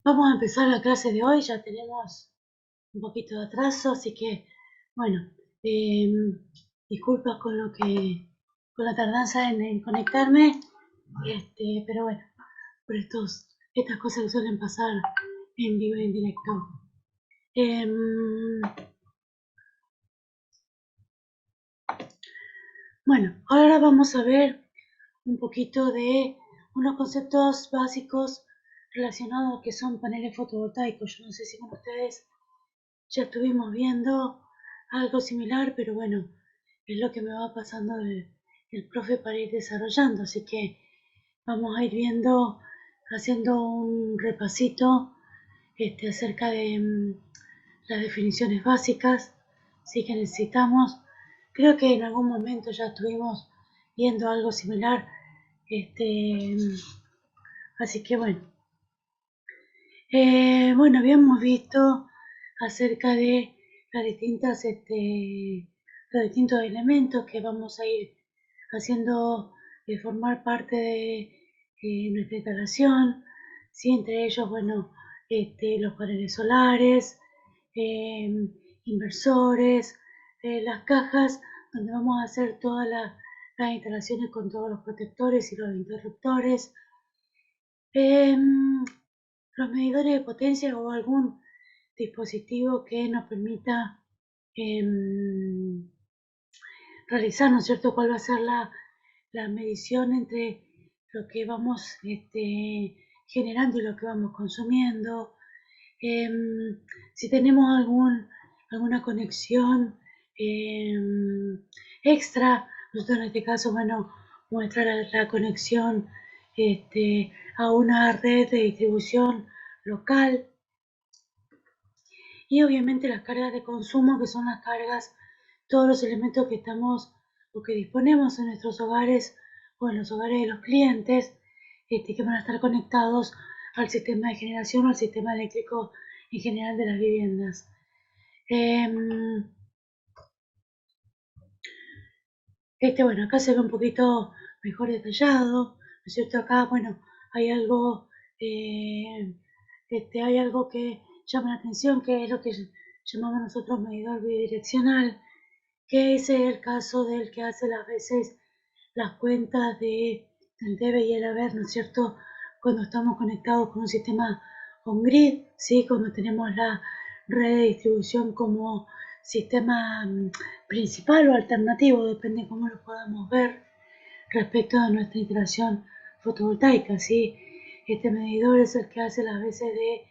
Vamos a empezar la clase de hoy, ya tenemos un poquito de atraso, así que, bueno, disculpas con la tardanza en conectarme, pero bueno, por estas cosas que suelen pasar en vivo y en directo. Em, bueno, ahora vamos a ver un poquito de unos conceptos básicos relacionados a lo que son paneles fotovoltaicos. Yo no sé si con ustedes ya estuvimos viendo algo similar, pero bueno, es lo que me va pasando el profe para ir desarrollando, así que vamos a ir viendo, haciendo un repasito acerca de las definiciones básicas, sí que necesitamos. Creo que en algún momento ya estuvimos viendo algo similar, así que bueno. Bueno, habíamos visto acerca de las los distintos elementos que vamos a ir haciendo formar parte de nuestra instalación, ¿sí? Entre ellos, bueno, los paneles solares, eh, inversores, las cajas donde vamos a hacer todas las instalaciones con todos los protectores y los interruptores. Los medidores de potencia o algún dispositivo que nos permita realizar, ¿no es cierto?, cuál va a ser la medición entre lo que vamos generando y lo que vamos consumiendo. Si tenemos alguna conexión extra, nosotros en este caso, bueno, muestra la conexión a una red de distribución local, y obviamente las cargas de consumo, que son las cargas, todos los elementos que estamos o que disponemos en nuestros hogares o en los hogares de los clientes, que van a estar conectados al sistema de generación o al sistema eléctrico en general de las viviendas. Bueno, acá se ve un poquito mejor detallado, ¿no es cierto? Acá, bueno, hay algo, eh, hay algo que llama la atención, que es lo que llamamos nosotros medidor bidireccional, que es el caso del que hace las veces las cuentas del debe y el haber, ¿no es cierto? Cuando estamos conectados con un sistema on-grid, ¿sí? Cuando tenemos la red de distribución como sistema principal o alternativo, depende cómo lo podamos ver respecto a nuestra instalación fotovoltaica, ¿sí? Este medidor es el que hace las veces de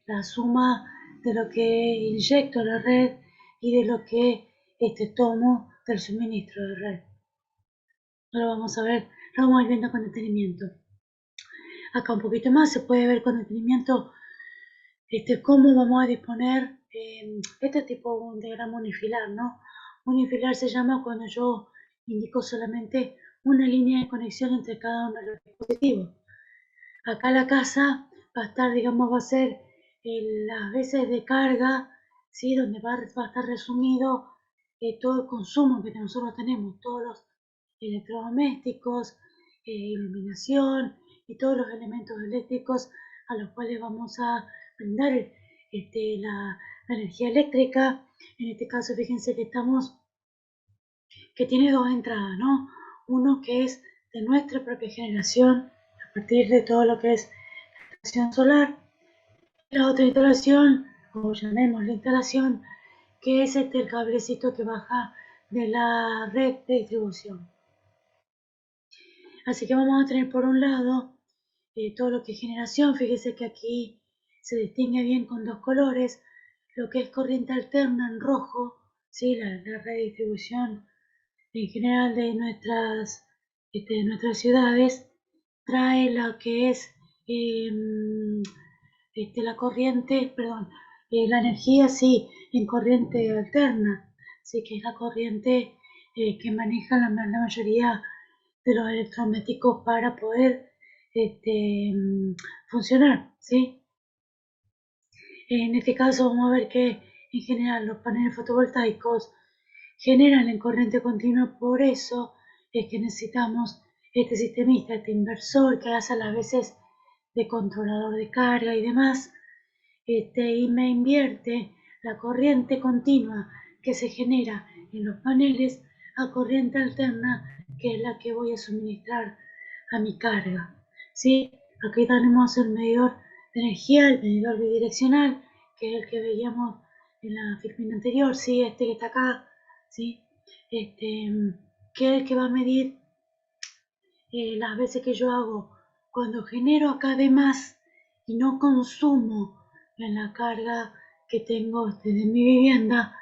la suma de lo que inyecto a la red y de lo que tomo del suministro de red. Ahora vamos a ver, lo vamos a ir viendo con detenimiento. Acá un poquito más se puede ver con detenimiento cómo vamos a disponer este tipo de un diagrama unifilar, ¿no? Unifilar se llama cuando yo indico solamente una línea de conexión entre cada uno de los dispositivos. Acá la casa va a estar, digamos, va a ser las veces de carga, ¿sí? Donde va a estar resumido todo el consumo que nosotros tenemos, todos los electrodomésticos, iluminación y todos los elementos eléctricos a los cuales vamos a brindar la energía eléctrica. En este caso, fíjense que tiene dos entradas, ¿no? Uno que es de nuestra propia generación, a partir de todo lo que es instalación solar. La otra instalación, o llamemos la instalación, que es el cablecito que baja de la red de distribución. Así que vamos a tener por un lado todo lo que es generación. Fíjese que aquí se distingue bien con dos colores, lo que es corriente alterna en rojo, ¿sí? La red de distribución en general de nuestras ciudades, trae lo que es la corriente, perdón, la energía, sí, en corriente alterna, sí, que es la corriente que maneja la mayoría de los electrodomésticos para poder funcionar, ¿sí? En este caso vamos a ver que en general los paneles fotovoltaicos generan en corriente continua, por eso es que necesitamos sistemista, inversor que hace a las veces de controlador de carga y demás, y me invierte la corriente continua que se genera en los paneles a corriente alterna, que es la que voy a suministrar a mi carga. ¿Sí? Aquí tenemos el medidor de energía, el medidor bidireccional, que es el que veíamos en la filmina anterior, ¿sí? Este que está acá, ¿sí? Que es el que va a medir las veces que yo hago cuando genero acá de más y no consumo en la carga que tengo desde mi vivienda,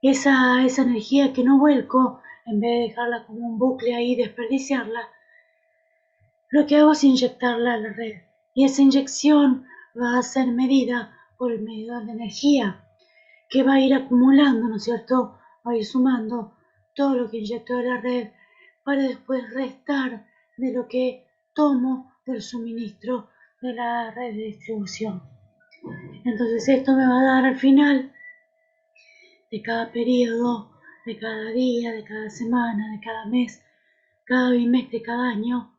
esa energía que no vuelco, en vez de dejarla como un bucle ahí y desperdiciarla, lo que hago es inyectarla a la red. Y esa inyección va a ser medida por el medidor de energía, que va a ir acumulando, ¿no es cierto? Va a ir sumando todo lo que inyecto de la red para después restar de lo que tomo del suministro de la red de distribución. Entonces esto me va a dar al final de cada periodo, de cada día, de cada semana, de cada mes, cada bimestre, cada año,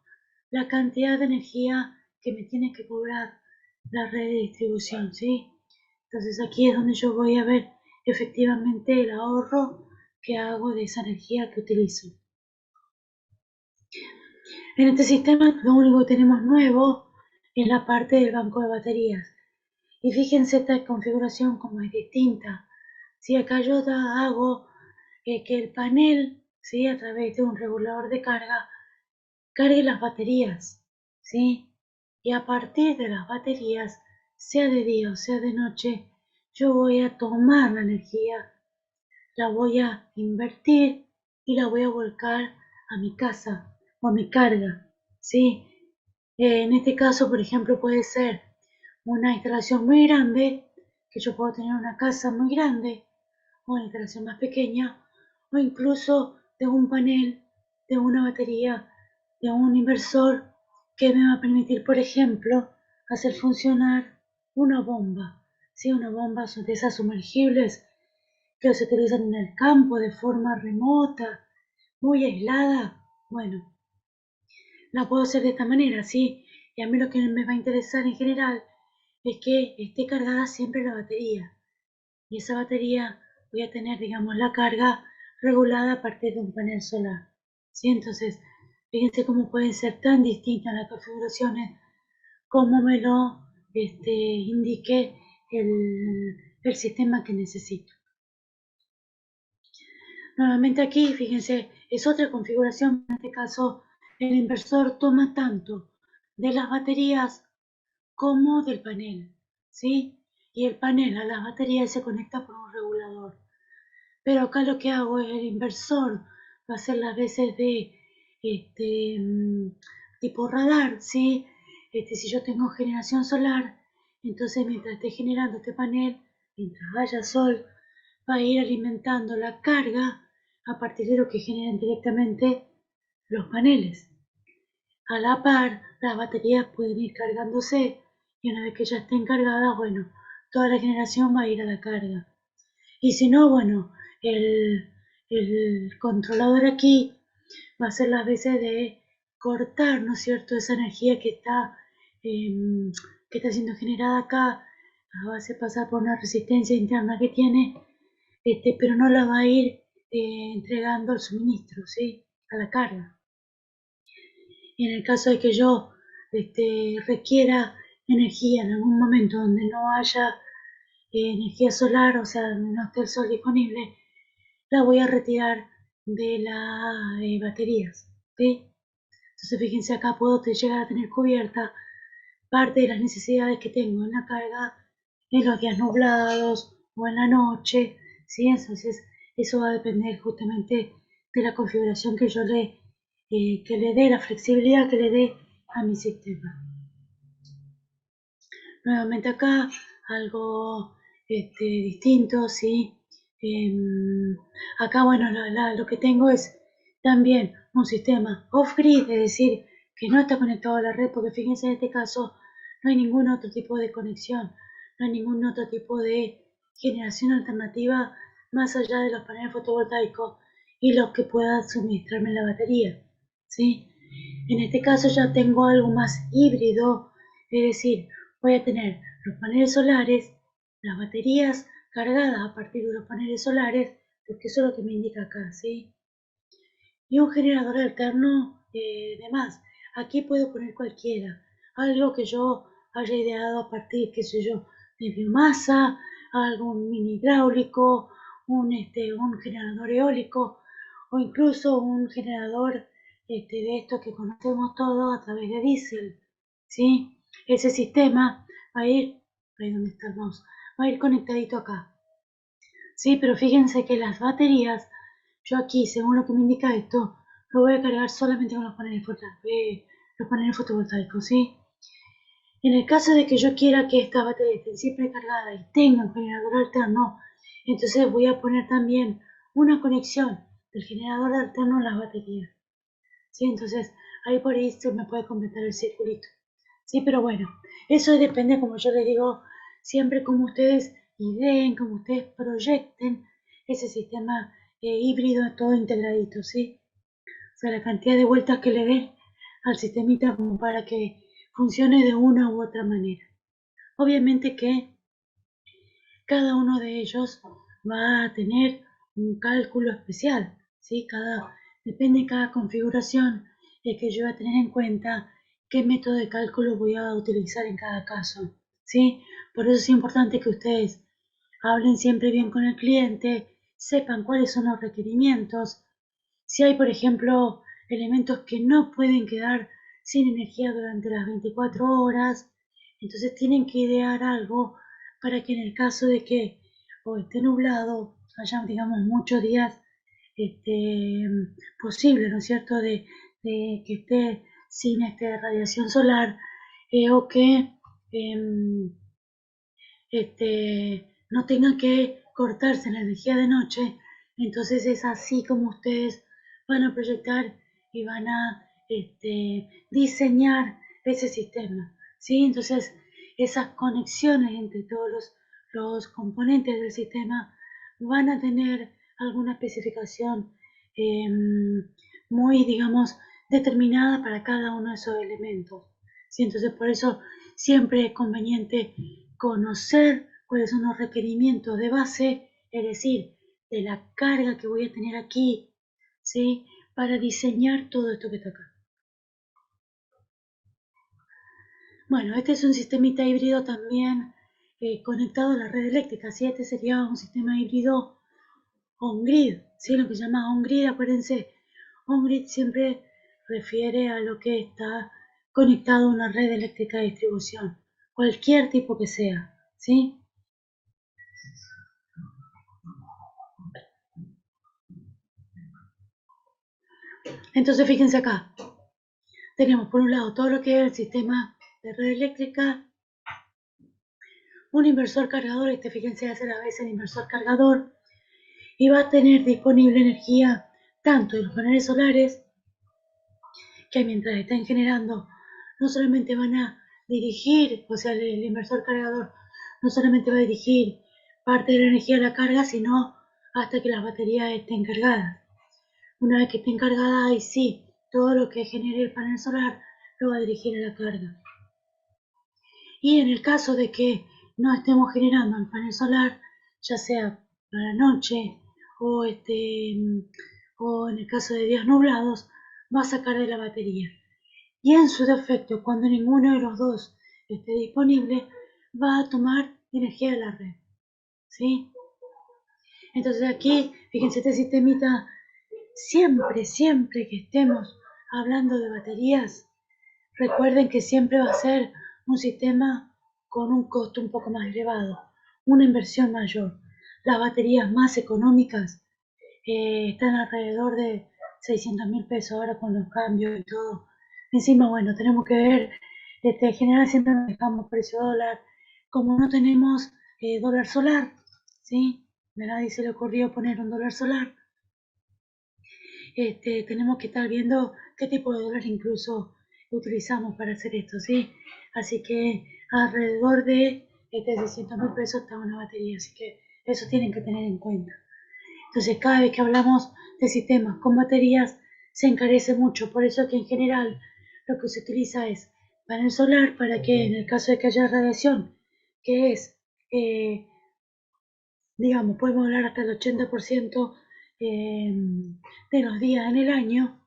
la cantidad de energía que me tiene que cobrar la red de distribución, ¿sí? Entonces aquí es donde yo voy a ver efectivamente el ahorro que hago de esa energía que utilizo. En este sistema lo único que tenemos nuevo es la parte del banco de baterías. Y fíjense esta configuración como es distinta. Si acá yo hago que el panel, ¿sí? A través de un regulador de carga, cargue las baterías, ¿sí? Y a partir de las baterías, sea de día o sea de noche, yo voy a tomar la energía, la voy a invertir y la voy a volcar a mi casa o a mi carga, ¿sí? En este caso, por ejemplo, puede ser una instalación muy grande, que yo puedo tener una casa muy grande, o una instalación más pequeña, o incluso de un panel, de una batería, de un inversor que me va a permitir, por ejemplo, hacer funcionar una bomba. ¿Sí? Una bomba de esas sumergibles que se utilizan en el campo de forma remota, muy aislada. Bueno, la puedo hacer de esta manera, ¿sí? Y a mí lo que me va a interesar en general es que esté cargada siempre la batería. Y esa batería voy a tener, digamos, la carga regulada a partir de un panel solar. ¿Sí? Entonces, fíjense cómo pueden ser tan distintas las configuraciones como me lo indique el sistema que necesito. Nuevamente aquí, fíjense, es otra configuración. En este caso, el inversor toma tanto de las baterías como del panel, ¿sí? Y el panel a las baterías se conecta por un regulador. Pero acá lo que hago es el inversor, va a ser las veces de tipo radar, ¿sí? Si yo tengo generación solar, entonces mientras esté generando este panel, mientras haya sol, va a ir alimentando la carga a partir de lo que generan directamente los paneles. A la par, las baterías pueden ir cargándose y una vez que ya estén cargadas, bueno, toda la generación va a ir a la carga. Y si no, bueno, el, el controlador aquí va a ser las veces de cortar, ¿no es cierto?, esa energía que está siendo generada acá, la va a hacer pasar por una resistencia interna que tiene, pero no la va a ir entregando al suministro, ¿sí?, a la carga. Y en el caso de que yo requiera energía en algún momento donde no haya energía solar, o sea, no esté el sol disponible, la voy a retirar de las baterías, ¿sí? Entonces fíjense acá puedo llegar a tener cubierta parte de las necesidades que tengo en la carga en los días nublados o en la noche, ¿sí? Entonces eso va a depender justamente de la configuración que le dé, la flexibilidad que le dé a mi sistema. Nuevamente acá algo distinto, ¿sí? Acá, bueno, lo que tengo es también un sistema off-grid, es decir, que no está conectado a la red, porque fíjense en este caso no hay ningún otro tipo de conexión, no hay ningún otro tipo de generación alternativa más allá de los paneles fotovoltaicos y los que pueda suministrarme la batería, ¿sí? En este caso ya tengo algo más híbrido, es decir, voy a tener los paneles solares, las baterías cargadas a partir de los paneles solares, porque eso es lo que me indica acá, ¿sí? Y un generador alterno de más. Aquí puedo poner cualquiera, algo que yo haya ideado a partir, qué sé yo, de biomasa, algún mini hidráulico, un generador eólico o incluso un generador de estos que conocemos todos a través de diésel, ¿sí? Ese sistema va a ir, ahí donde está el mouse, va a ir conectadito acá, ¿sí? Pero fíjense que las baterías, yo aquí, según lo que me indica esto, lo voy a cargar solamente con los paneles fotovoltaicos, ¿sí? En el caso de que yo quiera que esta batería esté siempre cargada y tenga un generador alterno, entonces voy a poner también una conexión del generador alterno a las baterías, ¿sí? Entonces ahí por ahí se me puede completar el circulito, ¿sí? Pero bueno, eso depende, como yo les digo, siempre como ustedes ideen, como ustedes proyecten ese sistema híbrido todo integradito, ¿sí? O sea, la cantidad de vueltas que le den al sistemita como para que funcione de una u otra manera. Obviamente que cada uno de ellos va a tener un cálculo especial, ¿sí? Depende de cada configuración que yo voy a tener en cuenta qué método de cálculo voy a utilizar en cada caso, ¿sí? Por eso es importante que ustedes hablen siempre bien con el cliente, sepan cuáles son los requerimientos. Si hay, por ejemplo, elementos que no pueden quedar sin energía durante las 24 horas, entonces tienen que idear algo para que en el caso de que o esté nublado, haya, digamos, muchos días posible, ¿no es cierto?, de que esté sin radiación solar o que em, no tengan que cortarse la energía de noche, entonces es así como ustedes van a proyectar y van a diseñar ese sistema, ¿sí? Entonces esas conexiones entre todos los componentes del sistema van a tener alguna especificación eh, muy, digamos, determinada para cada uno de esos elementos, ¿sí? Entonces por eso siempre es conveniente conocer cuáles son los requerimientos de base, es decir, de la carga que voy a tener aquí, ¿sí? Para diseñar todo esto que está acá. Bueno, este es un sistemita híbrido también conectado a la red eléctrica, ¿sí? Este sería un sistema híbrido on-grid, ¿sí? Lo que se llama on-grid, acuérdense, on-grid siempre refiere a lo que está conectado a una red eléctrica de distribución, cualquier tipo que sea, ¿sí? Entonces fíjense acá, tenemos por un lado todo lo que es el sistema de red eléctrica, un inversor cargador, fíjense hace la vez el inversor cargador, y va a tener disponible energía tanto de los paneles solares, que mientras estén generando, no solamente van a dirigir, o sea, el inversor cargador no solamente va a dirigir parte de la energía a la carga, sino hasta que las baterías estén cargadas. Una vez que estén cargadas, ahí sí, todo lo que genere el panel solar lo va a dirigir a la carga. Y en el caso de que no estemos generando el panel solar, ya sea para la noche o, o en el caso de días nublados, va a sacar de la batería. Y en su defecto, cuando ninguno de los dos esté disponible, va a tomar energía de la red, ¿sí? Entonces aquí, fíjense, este sistemita, siempre que estemos hablando de baterías, recuerden que siempre va a ser un sistema con un costo un poco más elevado, una inversión mayor. Las baterías más económicas están alrededor de 600.000 pesos ahora con los cambios y todo. Encima, bueno, tenemos que ver, en general siempre nos dejamos precio dólar, como no tenemos dólar solar, ¿sí? A nadie se le ocurrió poner un dólar solar. Tenemos que estar viendo qué tipo de dólar incluso utilizamos para hacer esto, ¿sí? Así que alrededor de 600.000 pesos está una batería, así que eso tienen que tener en cuenta. Entonces, cada vez que hablamos de sistemas con baterías, se encarece mucho, por eso que en general lo que se utiliza es panel solar para que en el caso de que haya radiación, que es, digamos, podemos hablar hasta el 80% de los días en el año,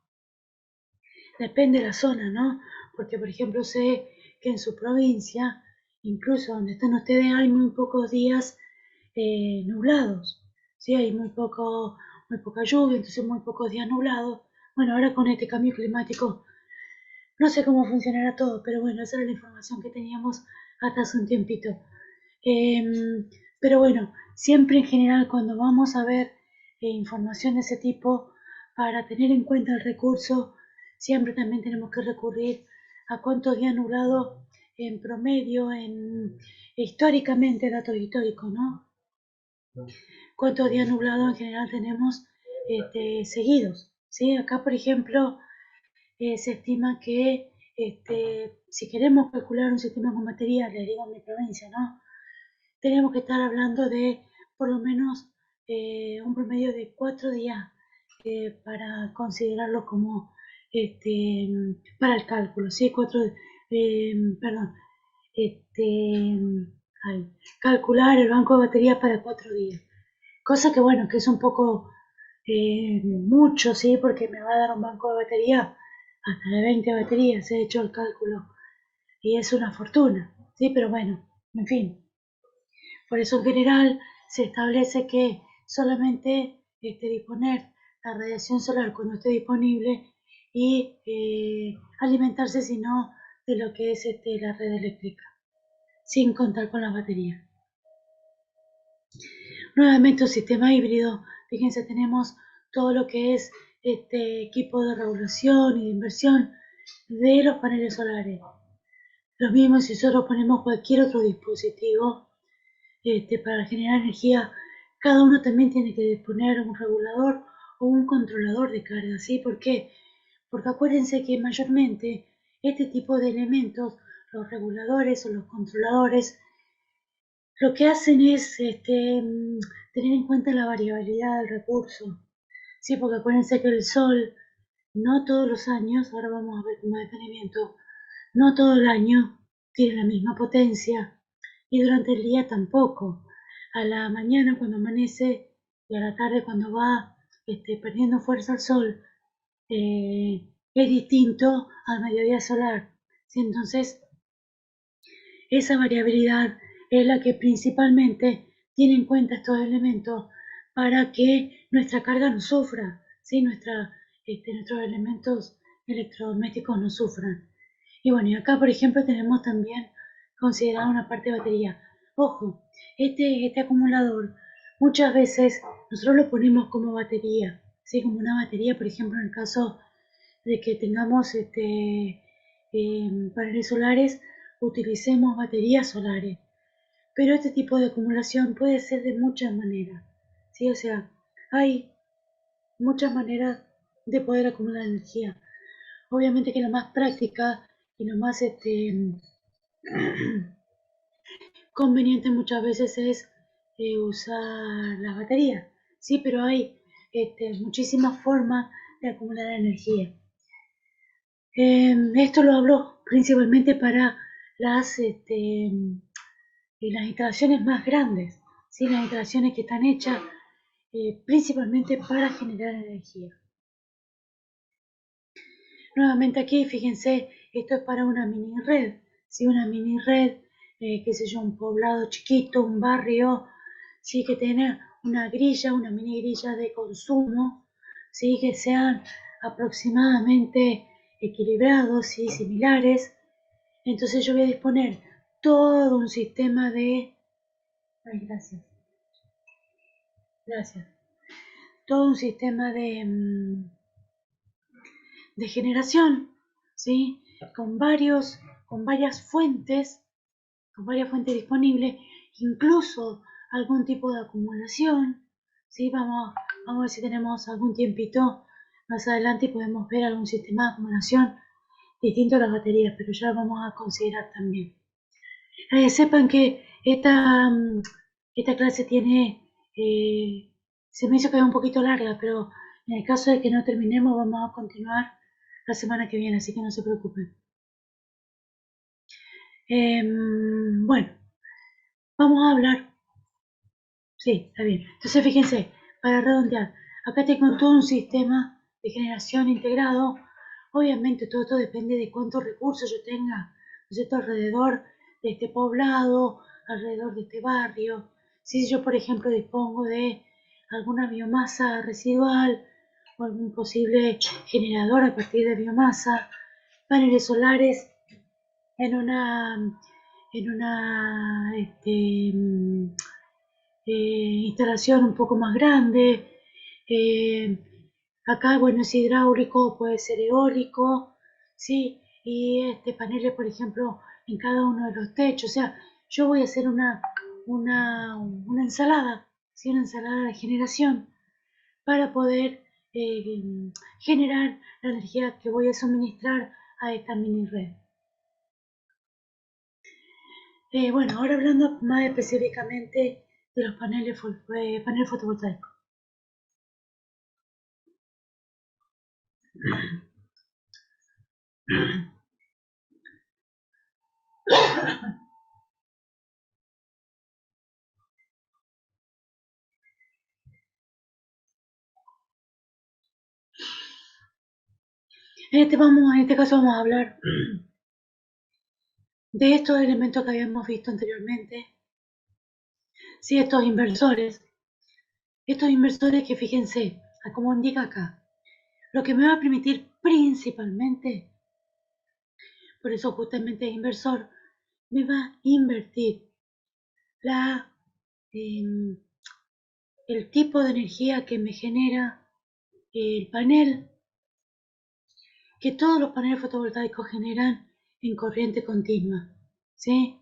depende de la zona, ¿no? Porque, por ejemplo, sé que en su provincia, incluso donde están ustedes, hay muy pocos días nublados, ¿sí? Hay muy poca lluvia, entonces muy pocos días nublados. Bueno, ahora con este cambio climático, no sé cómo funcionará todo, pero bueno, esa era la información que teníamos hasta hace un tiempito. Pero bueno, siempre en general cuando vamos a ver información de ese tipo, para tener en cuenta el recurso, siempre también tenemos que recurrir a cuántos días nublados en promedio, históricamente, datos históricos, ¿no? Cuántos días nublados en general tenemos seguidos, ¿sí? Acá, por ejemplo, se estima que si queremos calcular un sistema con batería, les digo en mi provincia, ¿no? Tenemos que estar hablando de por lo menos un promedio de 4 días para considerarlo como para el cálculo, ¿sí? Perdón, este, calcular el banco de baterías para 4 días. Cosa que bueno, que es un poco mucho, ¿sí? Porque me va a dar un banco de batería hasta de 20 baterías, he hecho el cálculo y es una fortuna, ¿sí? Pero bueno, en fin. Por eso en general se establece que solamente disponer la radiación solar cuando esté disponible y alimentarse si no de lo que es la red eléctrica, sin contar con las baterías. Nuevamente un sistema híbrido, fíjense, tenemos todo lo que es este equipo de regulación y de inversión de los paneles solares. Lo mismo si nosotros ponemos cualquier otro dispositivo para generar energía, cada uno también tiene que disponer de un regulador o un controlador de carga, ¿sí? ¿Por qué? Porque acuérdense que mayormente este tipo de elementos, los reguladores o los controladores, lo que hacen es tener en cuenta la variabilidad del recurso, ¿sí? Porque acuérdense que el sol no todos los años, ahora vamos a ver con más detenimiento, no todo el año tiene la misma potencia y durante el día tampoco. A la mañana cuando amanece y a la tarde cuando va perdiendo fuerza el sol, es distinto al mediodía solar, ¿sí? Entonces, esa variabilidad es la que principalmente tiene en cuenta estos elementos para que nuestra carga no sufra, ¿sí? Nuestros elementos electrodomésticos no sufran. Y bueno, y acá por ejemplo tenemos también considerada una parte de batería. Ojo, este acumulador muchas veces nosotros lo ponemos como batería, ¿sí? Como una batería, por ejemplo, en el caso de que tengamos paneles solares, utilicemos baterías solares. Pero este tipo de acumulación puede ser de muchas maneras, ¿sí? O sea, hay muchas maneras de poder acumular energía. Obviamente que la más práctica y lo más conveniente muchas veces es usar las baterías, ¿sí? Pero hay muchísimas formas de acumular energía. Esto lo hablo principalmente para las instalaciones más grandes, ¿sí? Las instalaciones que están hechas principalmente para generar energía. Nuevamente aquí, fíjense, esto es para una mini red, ¿sí? Una mini red, qué sé yo, un poblado chiquito, un barrio, ¿sí? Que tiene una grilla, una mini grilla de consumo, ¿sí? Que sean aproximadamente equilibrados y similares. Entonces yo voy a disponer todo un sistema de... Ay, gracias. Todo un sistema de generación, ¿sí? Con varias fuentes disponibles, incluso algún tipo de acumulación, ¿sí? Vamos a ver si tenemos algún tiempito más adelante y podemos ver algún sistema de acumulación distinto a las baterías, pero ya vamos a considerar también. Sepan que esta clase se me hizo quedar un poquito larga, pero en el caso de que no terminemos, vamos a continuar la semana que viene, así que no se preocupen. Bueno, vamos a hablar. Sí, está bien. Entonces, fíjense, para redondear, acá tengo todo un sistema de generación integrado. Obviamente, todo esto depende de cuántos recursos yo tenga, ¿no es cierto?, alrededor de este poblado, alrededor de este barrio. Si yo, por ejemplo, dispongo de alguna biomasa residual o algún posible generador a partir de biomasa, paneles solares en una instalación un poco más grande. Eh, Acá, bueno, es hidráulico, puede ser eólico, ¿sí? Y paneles, por ejemplo, en cada uno de los techos. O sea, yo voy a hacer una ensalada, ¿sí? Una ensalada de generación para poder eh, generar la energía que voy a suministrar a esta mini red. Bueno, ahora hablando más específicamente de los paneles fotovoltaicos. En este caso vamos a hablar de estos elementos que habíamos visto anteriormente, sí, estos inversores que fíjense, como indica acá, lo que me va a permitir principalmente, por eso justamente es inversor, me va a invertir la, eh, el tipo de energía que me genera el panel, que todos los paneles fotovoltaicos generan en corriente continua, ¿sí?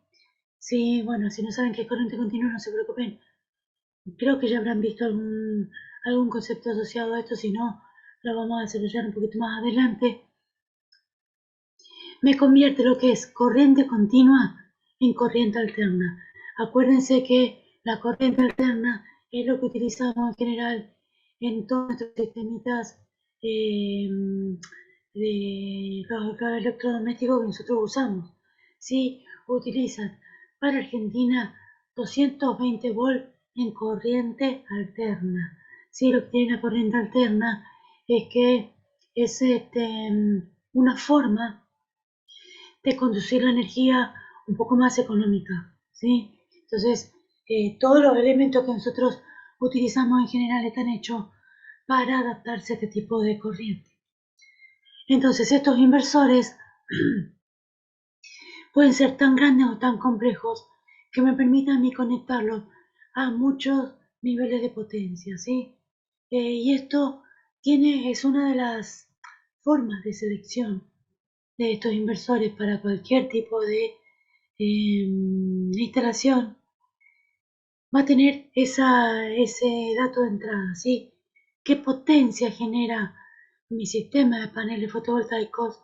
Sí, bueno, si no saben qué es corriente continua, no se preocupen. Creo que ya habrán visto algún concepto asociado a esto, si no, lo vamos a desarrollar un poquito más adelante. Me convierte lo que es corriente continua en corriente alterna. Acuérdense que la corriente alterna es lo que utilizamos en general en todos nuestros sistemitas eh, de los electrodomésticos que nosotros usamos. ¿Sí? Utilizan para Argentina 220 volts en corriente alterna. ¿Sí? Lo que tiene la corriente alterna es que es una forma de conducir la energía un poco más económica, ¿sí? Entonces, todos los elementos que nosotros utilizamos en general están hechos para adaptarse a este tipo de corriente. Entonces, estos inversores pueden ser tan grandes o tan complejos que me permitan a mí conectarlos a muchos niveles de potencia, ¿sí? Y esto es una de las formas de selección de estos inversores para cualquier tipo de instalación, va a tener ese dato de entrada, ¿sí? ¿Qué potencia genera mi sistema de paneles fotovoltaicos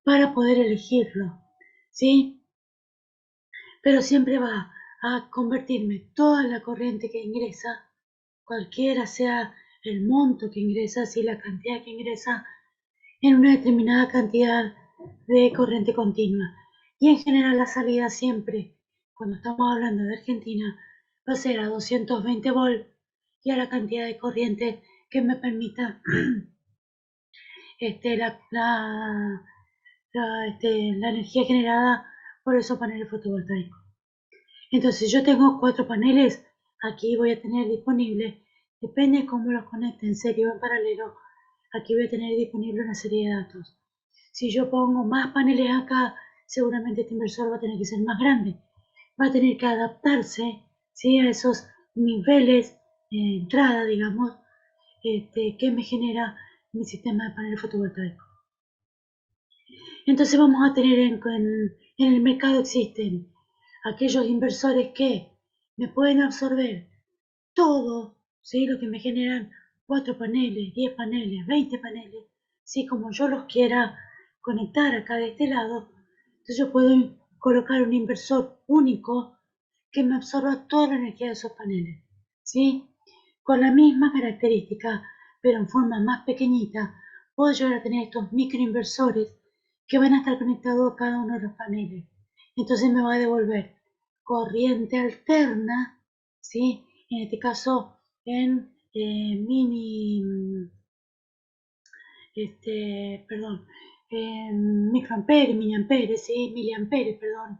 para poder elegirlo, ¿sí? Pero siempre va a convertirme toda la corriente que ingresa, cualquiera sea el monto que ingresa, si la cantidad que ingresa, en una determinada cantidad de corriente continua. Y en general la salida siempre, cuando estamos hablando de Argentina, va a ser a 220 volts y a la cantidad de corriente que me permita la energía generada por esos paneles fotovoltaicos. Entonces yo tengo 4 paneles, aquí voy a tener disponible, depende de cómo los conecte en serie o en paralelo, aquí voy a tener disponible una serie de datos. Si yo pongo más paneles acá, seguramente este inversor va a tener que ser más grande. Va a tener que adaptarse, ¿sí?, a esos niveles de entrada, digamos, que me genera mi sistema de paneles fotovoltaicos. Entonces vamos a tener en el mercado existen aquellos inversores que me pueden absorber todo, ¿sí?, lo que me generan 4 paneles, 10 paneles, 20 paneles, ¿sí?, como yo los quiera conectar acá de este lado. Entonces yo puedo colocar un inversor único que me absorba toda la energía de esos paneles, ¿sí? Con la misma característica, pero en forma más pequeñita, puedo llegar a tener estos microinversores que van a estar conectados a cada uno de los paneles. Entonces me va a devolver corriente alterna, ¿sí? En este caso en microamperes, miliamperes, ¿sí? Miliamperes, perdón,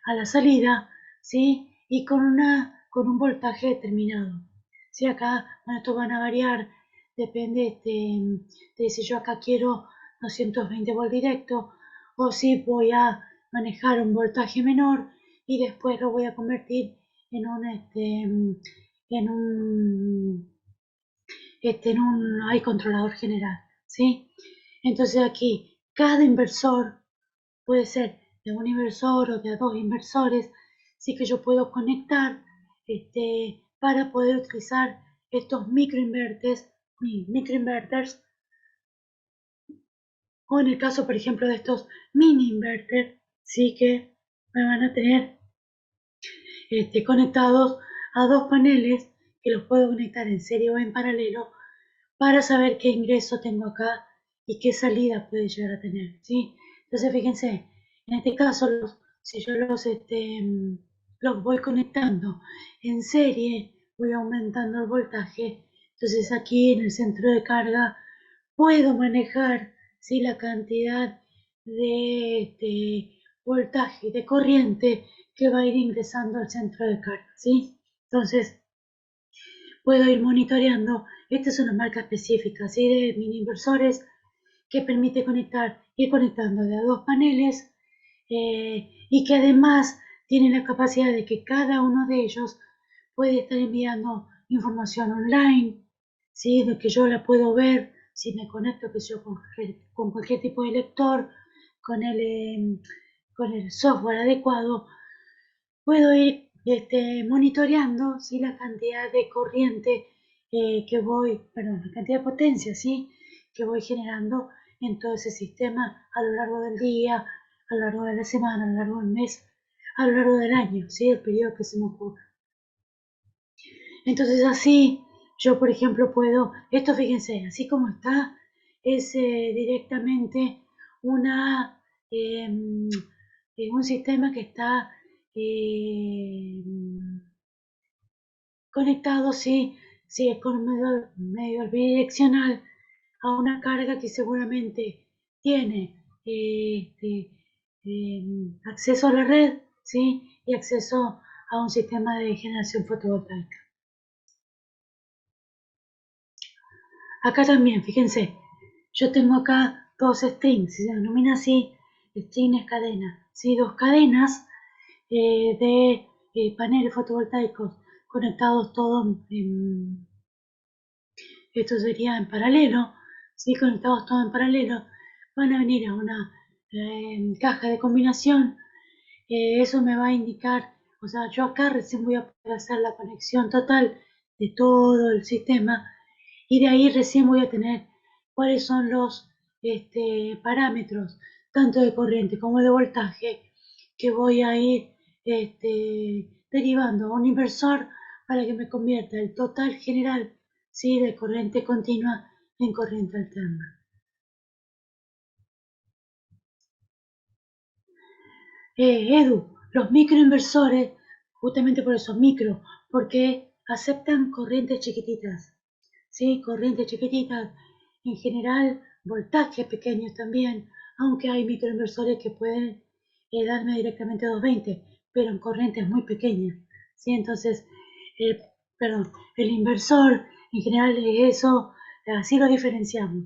a la salida, ¿sí? Y con un voltaje determinado. ¿Sí? Acá, bueno, estos van a variar, depende de si yo acá quiero 220 volts directo o si voy a manejar un voltaje menor y después lo voy a convertir en un controlador general, ¿sí? Entonces aquí cada inversor puede ser de un inversor o de dos inversores, sí que yo puedo conectar para poder utilizar estos microinverters, o en el caso, por ejemplo, de estos mini inverters, sí que me van a tener conectados a dos paneles que los puedo conectar en serie o en paralelo para saber qué ingreso tengo acá y qué salida puede llegar a tener, ¿sí? Entonces, fíjense, en este caso, si yo los voy conectando en serie, voy aumentando el voltaje. Entonces, aquí en el centro de carga puedo manejar, ¿sí? La cantidad de voltaje, de corriente que va a ir ingresando al centro de carga, ¿sí? Entonces, puedo ir monitoreando. Esta es una marca específica, ¿sí? De mini inversores que permite ir conectando de a dos paneles y que además tiene la capacidad de que cada uno de ellos puede estar enviando información online, ¿sí? De que yo la puedo ver si me conecto que yo con cualquier tipo de lector, con el software adecuado, puedo ir monitoreando, ¿sí? La cantidad de corriente la cantidad de potencia, ¿sí? Que voy generando en todo ese sistema a lo largo del día, a lo largo de la semana, a lo largo del mes, a lo largo del año, ¿sí? El periodo que se me ocurra. Entonces así, yo por ejemplo esto fíjense, así como está, es directamente una, em, un sistema que está conectado, sí, sí, es con medio bidireccional a una carga que seguramente tiene acceso a la red, sí, y acceso a un sistema de generación fotovoltaica. Acá también, fíjense, yo tengo acá dos strings, se denomina así, string es cadena, ¿sí? Dos cadenas de paneles fotovoltaicos conectados todos esto sería en paralelo, ¿sí? Conectados todos en paralelo, van a venir a una caja de combinación, eso me va a indicar, o sea, yo acá recién voy a poder hacer la conexión total de todo el sistema y de ahí recién voy a tener cuáles son los parámetros, tanto de corriente como de voltaje, que voy a ir derivando a un inversor para que me convierta el total general, ¿sí? De corriente continua en corriente alterna. Edu, los microinversores, justamente por eso micro, porque aceptan corrientes chiquititas, ¿sí? Corrientes chiquititas, en general voltajes pequeños también, aunque hay microinversores que pueden darme directamente 220, pero en corrientes muy pequeñas, ¿sí? Entonces, eh, perdón, el inversor en general es eso, así lo diferenciamos.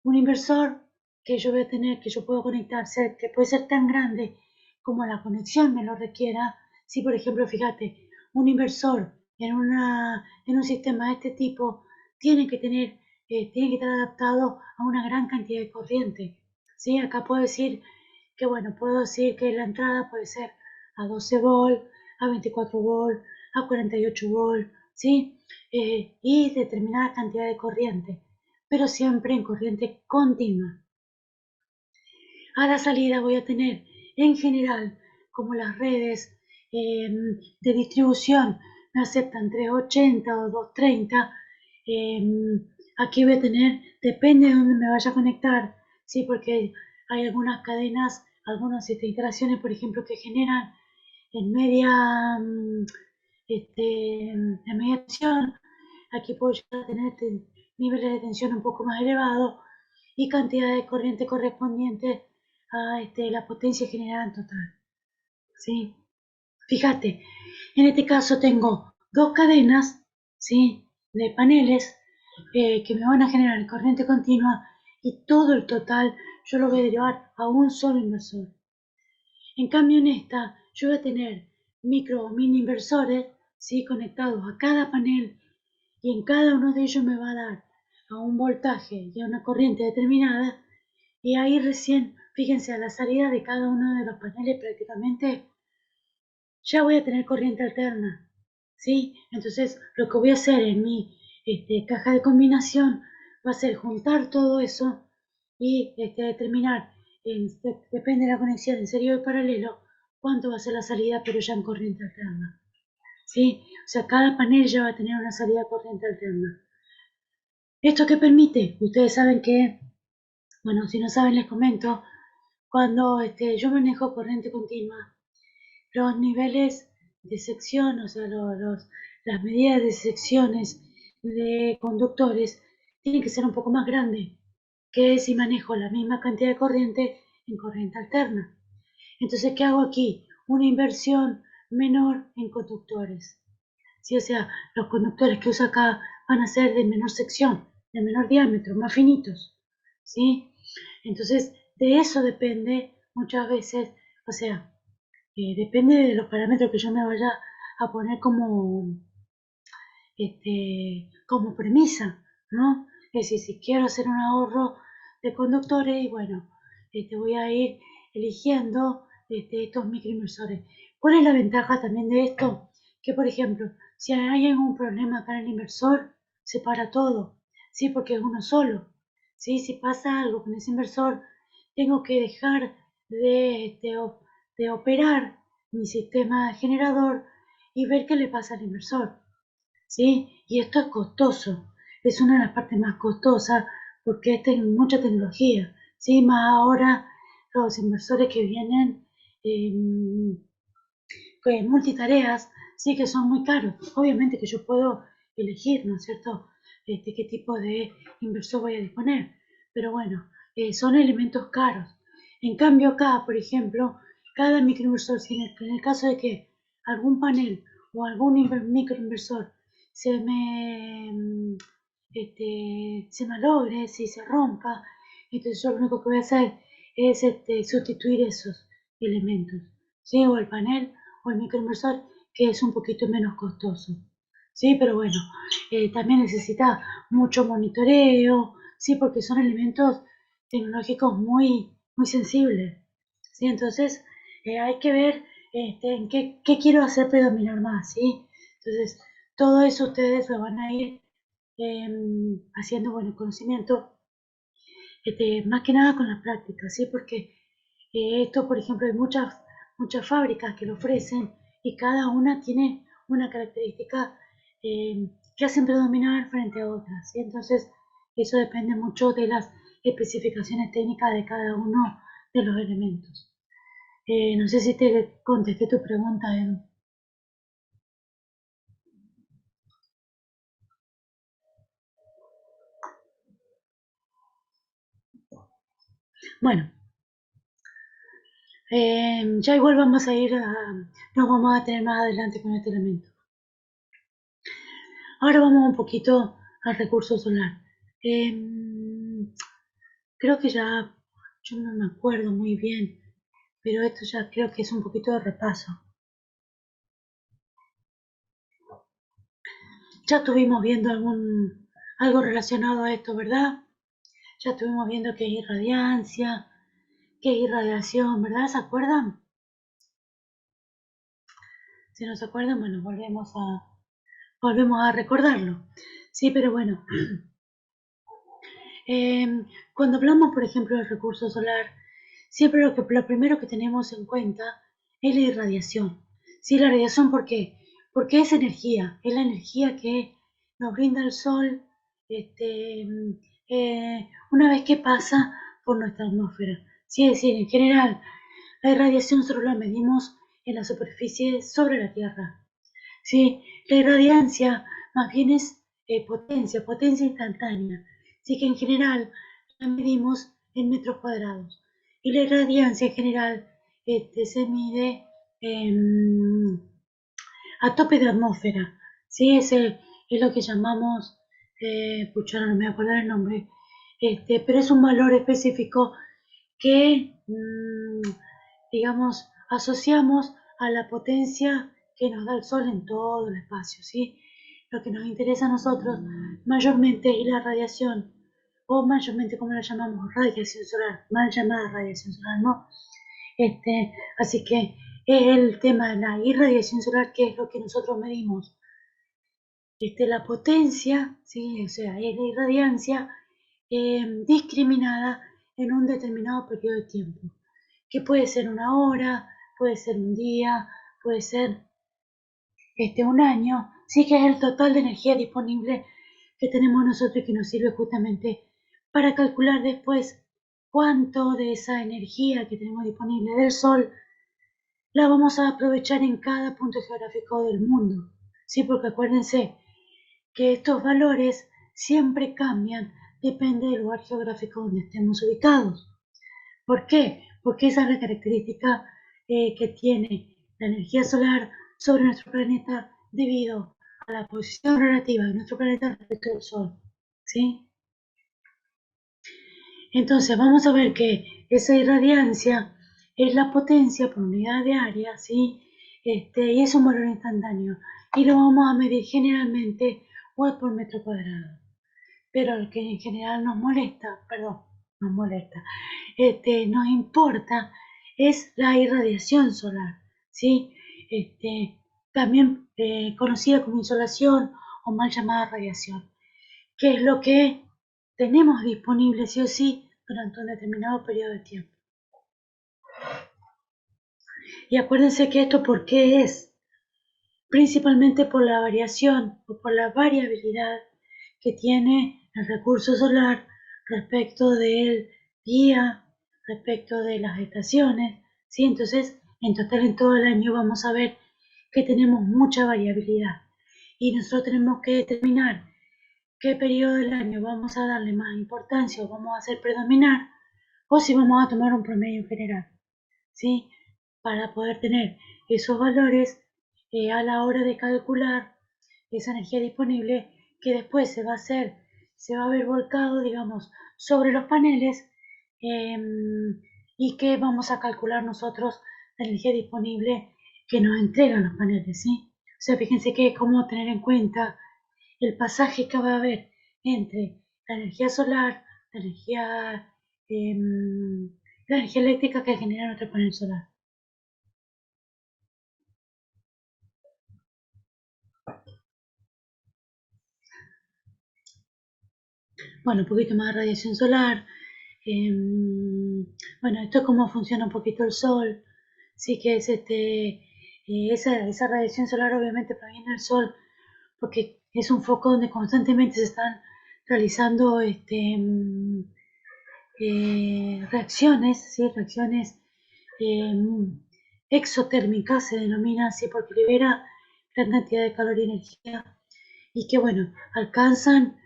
Un inversor que yo voy a tener, que yo puedo conectar, que puede ser tan grande como la conexión me lo requiera. Si, por ejemplo, fíjate, un inversor en un sistema de este tipo tiene que estar adaptado a una gran cantidad de corriente. ¿Sí? Acá puedo decir puedo decir que la entrada puede ser a 12 volt, a 24 volt, a 48 volt, ¿sí? Y determinada cantidad de corriente, pero siempre en corriente continua. A la salida voy a tener, en general, como las redes de distribución me aceptan 380 o 230, aquí voy a tener, depende de dónde me vaya a conectar, sí, porque hay algunas cadenas, algunas instalaciones, por ejemplo, que generan en media, en media tensión. Aquí puedo llegar a tener niveles de tensión un poco más elevados y cantidad de corriente correspondiente a la potencia generada en total, ¿sí? Fíjate, en este caso tengo dos cadenas, ¿sí? De paneles que me van a generar corriente continua y todo el total yo lo voy a derivar a un solo inversor. En cambio en esta yo voy a tener micro o mini inversores, ¿sí? Conectados a cada panel y en cada uno de ellos me va a dar a un voltaje y a una corriente determinada y ahí recién, fíjense, a la salida de cada uno de los paneles prácticamente ya voy a tener corriente alterna, ¿sí? Entonces lo que voy a hacer en mi caja de combinación va a ser juntar todo eso y determinar, depende de la conexión en serio y paralelo, cuánto va a ser la salida, pero ya en corriente alterna, ¿sí? O sea, cada panel ya va a tener una salida de corriente alterna. ¿Esto qué permite? Ustedes saben que, bueno, si no saben les comento, cuando yo manejo corriente continua, los niveles de sección, o sea, las medidas de secciones de conductores tienen que ser un poco más grandes que si manejo la misma cantidad de corriente en corriente alterna. Entonces, ¿qué hago aquí? Una inversión menor en conductores. ¿Sí? O sea, los conductores que uso acá van a ser de menor sección, de menor diámetro, más finitos. ¿Sí? Entonces, de eso depende muchas veces, o sea, depende de los parámetros que yo me vaya a poner como premisa, ¿no? Es decir, si quiero hacer un ahorro de conductores, y bueno, voy a ir eligiendo estos microinversores. ¿Cuál es la ventaja también de esto? Que, por ejemplo, si hay algún problema acá en el inversor, se para todo, ¿sí? Porque es uno solo, ¿sí? Si pasa algo con ese inversor, tengo que dejar de operar mi sistema generador y ver qué le pasa al inversor, ¿sí? Y esto es costoso, es una de las partes más costosas porque es mucha tecnología, ¿sí? Más ahora los inversores que vienen multitareas, sí que son muy caros. Obviamente que yo puedo elegir, ¿no es cierto?, qué tipo de inversor voy a disponer, pero bueno, son elementos caros. En cambio acá, por ejemplo, cada microinversor, si en el caso de que algún panel o algún microinversor se se malogre, si se rompa, entonces yo lo único que voy a hacer es sustituir esos elementos, ¿sí? O el panel o el microinversor, que es un poquito menos costoso, ¿sí? Pero bueno, también necesita mucho monitoreo, ¿sí? Porque son elementos tecnológicos muy, muy sensibles, ¿sí? Entonces, hay que ver en qué quiero hacer predominar más, ¿sí? Entonces, todo eso ustedes lo van a ir haciendo con el conocimiento, más que nada con la práctica, ¿sí? Porque esto, por ejemplo, hay muchas fábricas que lo ofrecen y cada una tiene una característica que hacen predominar frente a otras, ¿sí? Entonces, eso depende mucho de las especificaciones técnicas de cada uno de los elementos. No sé si te contesté tu pregunta, Edu. Bueno, ya igual nos vamos a tener más adelante con este elemento. Ahora vamos un poquito al recurso solar. Creo que ya, yo no me acuerdo muy bien, pero esto ya creo que es un poquito de repaso. Ya estuvimos viendo algo relacionado a esto, ¿verdad? Ya estuvimos viendo qué es irradiancia, qué es irradiación, ¿verdad? ¿Se acuerdan? Si no se acuerdan, bueno, volvemos a recordarlo. Sí, pero bueno, cuando hablamos, por ejemplo, del recurso solar, siempre lo primero que tenemos en cuenta es la irradiación. Sí, la radiación, ¿por qué? Porque es energía, es la energía que nos brinda el sol, una vez que pasa por nuestra atmósfera. Sí, es decir, en general, la irradiación solo la medimos en la superficie sobre la Tierra. ¿Sí? La irradiancia más bien es potencia instantánea. Así que en general la medimos en metros cuadrados. Y la irradiancia en general se mide a tope de atmósfera. ¿Sí? Es lo que llamamos, pucha, no me acuerdo el nombre, pero es un valor específico que, digamos, asociamos a la potencia que nos da el Sol en todo el espacio, ¿sí? Lo que nos interesa a nosotros mayormente es la radiación, o mayormente como la llamamos, radiación solar, mal llamada radiación solar, ¿no? Así que es el tema de la irradiación solar, que es lo que nosotros medimos. La potencia, ¿sí? O sea, es la irradiancia discriminada en un determinado periodo de tiempo, que puede ser una hora, puede ser un día, puede ser un año, sí, que es el total de energía disponible que tenemos nosotros y que nos sirve justamente para calcular después cuánto de esa energía que tenemos disponible del Sol la vamos a aprovechar en cada punto geográfico del mundo. Sí, porque acuérdense que estos valores siempre cambian, depende del lugar geográfico donde estemos ubicados. ¿Por qué? Porque esa es la característica que tiene la energía solar sobre nuestro planeta debido a la posición relativa de nuestro planeta respecto del Sol. ¿Sí? Entonces vamos a ver que esa irradiancia es la potencia por unidad de área, ¿sí? Y es un valor instantáneo. Y lo vamos a medir generalmente watt por metro cuadrado. Pero lo que en general nos molesta, nos importa es la irradiación solar, ¿sí? También conocida como insolación o mal llamada radiación, que es lo que tenemos disponible sí o sí durante un determinado periodo de tiempo. Y acuérdense que esto, ¿por qué es? Principalmente por la variación o por la variabilidad que tiene el recurso solar respecto del día, respecto de las estaciones, ¿sí? Entonces, en total en todo el año vamos a ver que tenemos mucha variabilidad y nosotros tenemos que determinar qué periodo del año vamos a darle más importancia o vamos a hacer predominar o si vamos a tomar un promedio en general, ¿sí? Para poder tener esos valores a la hora de calcular esa energía disponible que después se va a ver volcado, digamos, sobre los paneles y que vamos a calcular nosotros la energía disponible que nos entregan los paneles, ¿sí? O sea, fíjense que es como tener en cuenta el pasaje que va a haber entre la energía solar, em, la energía eléctrica que genera nuestro panel solar. Bueno, un poquito más de radiación solar. Bueno, esto es cómo funciona un poquito el Sol. Sí que es esa radiación solar obviamente proviene del Sol porque es un foco donde constantemente se están realizando reacciones, ¿sí? Reacciones exotérmicas, se denomina así porque libera gran cantidad de calor y energía y que, bueno, alcanzan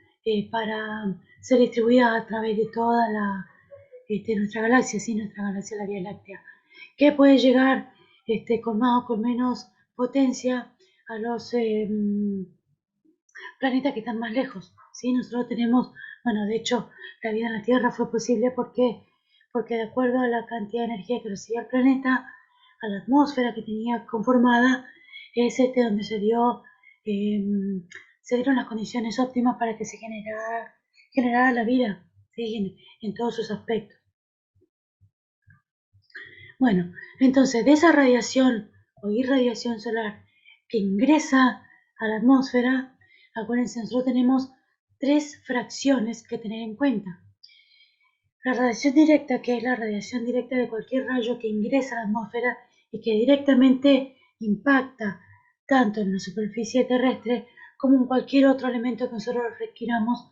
para ser distribuidas a través de toda nuestra galaxia, ¿sí? Nuestra galaxia, la Vía Láctea, que puede llegar con más o con menos potencia a los planetas que están más lejos, ¿sí? Nosotros tenemos, bueno, de hecho, la vida en la Tierra fue posible porque de acuerdo a la cantidad de energía que recibía el planeta, a la atmósfera que tenía conformada, es donde eh, se dieron las condiciones óptimas para que se generara la vida, ¿sí? En todos sus aspectos. Bueno, entonces de esa radiación o irradiación solar que ingresa a la atmósfera, acuérdense, nosotros tenemos tres fracciones que tener en cuenta. La radiación directa, que es la radiación directa de cualquier rayo que ingresa a la atmósfera y que directamente impacta tanto en la superficie terrestre como en cualquier otro elemento que nosotros requiramos,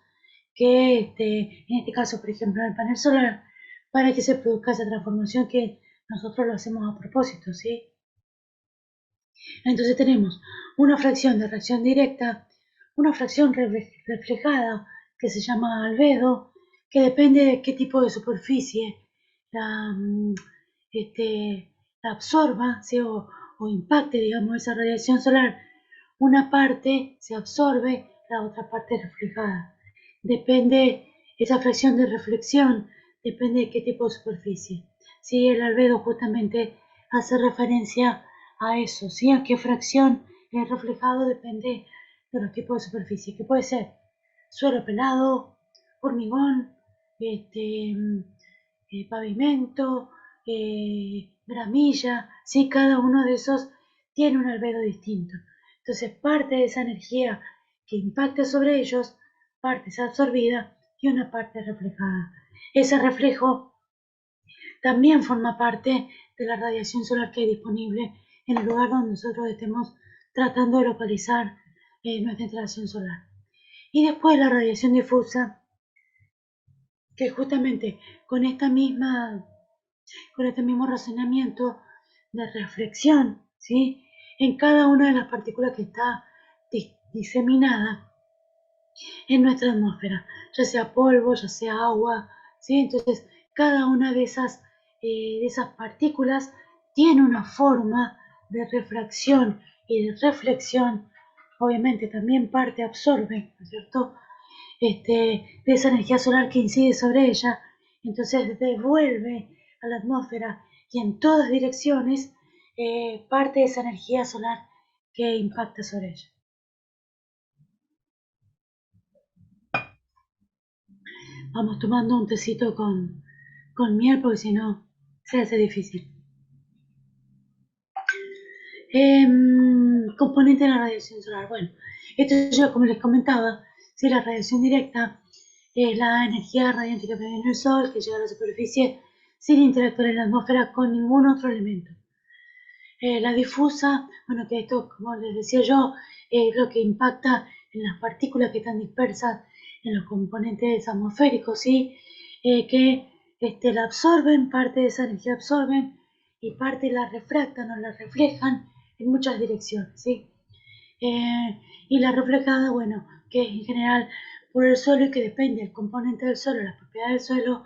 que en este caso, por ejemplo, en el panel solar, para que se produzca esa transformación que nosotros lo hacemos a propósito, ¿sí? Entonces tenemos una fracción de reacción directa, una fracción reflejada que se llama albedo, que depende de qué tipo de superficie la, la absorba, ¿sí? o impacte, digamos, esa radiación solar. Una parte se absorbe, la otra parte es reflejada. Depende, esa fracción de reflexión depende de qué tipo de superficie. ¿Sí? El albedo justamente hace referencia a eso, ¿sí? A qué fracción es reflejado depende de los tipos de superficie, que puede ser suelo pelado, hormigón, pavimento, gramilla, ¿sí? Cada uno de esos tiene un albedo distinto. Entonces parte de esa energía que impacta sobre ellos, parte es absorbida y una parte es reflejada. Ese reflejo también forma parte de la radiación solar que hay disponible en el lugar donde nosotros estemos tratando de localizar nuestra instalación solar. Y después la radiación difusa, que justamente con con este mismo razonamiento de reflexión, ¿sí? En cada una de las partículas que está diseminada en nuestra atmósfera, ya sea polvo, ya sea agua, ¿sí? Entonces, cada una de esas partículas tiene una forma de refracción y de reflexión. Obviamente también parte absorbe, ¿no es cierto? De esa energía solar que incide sobre ella, entonces devuelve a la atmósfera y en todas direcciones parte de esa energía solar que impacta sobre ella. Vamos tomando un tecito con miel porque si no se hace difícil. Componente de la radiación solar. Bueno, esto yo como les comentaba, si la radiación directa es la energía radiante que proviene del Sol, que llega a la superficie sin interactuar en la atmósfera con ningún otro elemento. La difusa, bueno, que esto, como les decía yo, es lo que impacta en las partículas que están dispersas en los componentes atmosféricos, ¿sí? Que la absorben, parte de esa energía absorben y parte la refractan o la reflejan en muchas direcciones, ¿sí? Y la reflejada, bueno, que es en general por el suelo y que depende del componente del suelo, las propiedades del suelo,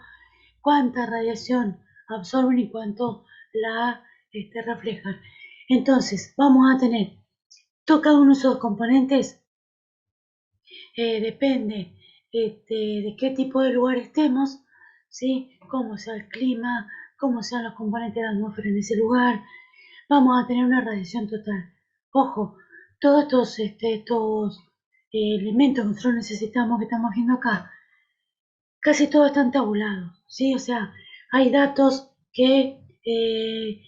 cuánta radiación absorben y cuánto la reflejan. Entonces, vamos a tener cada uno de esos componentes, depende de qué tipo de lugar estemos, ¿sí? Cómo sea el clima, cómo sean los componentes de la atmósfera en ese lugar, vamos a tener una radiación total. Ojo, todos estos elementos que nosotros necesitamos, que estamos viendo acá, casi todos están tabulados, ¿sí? O sea, hay datos que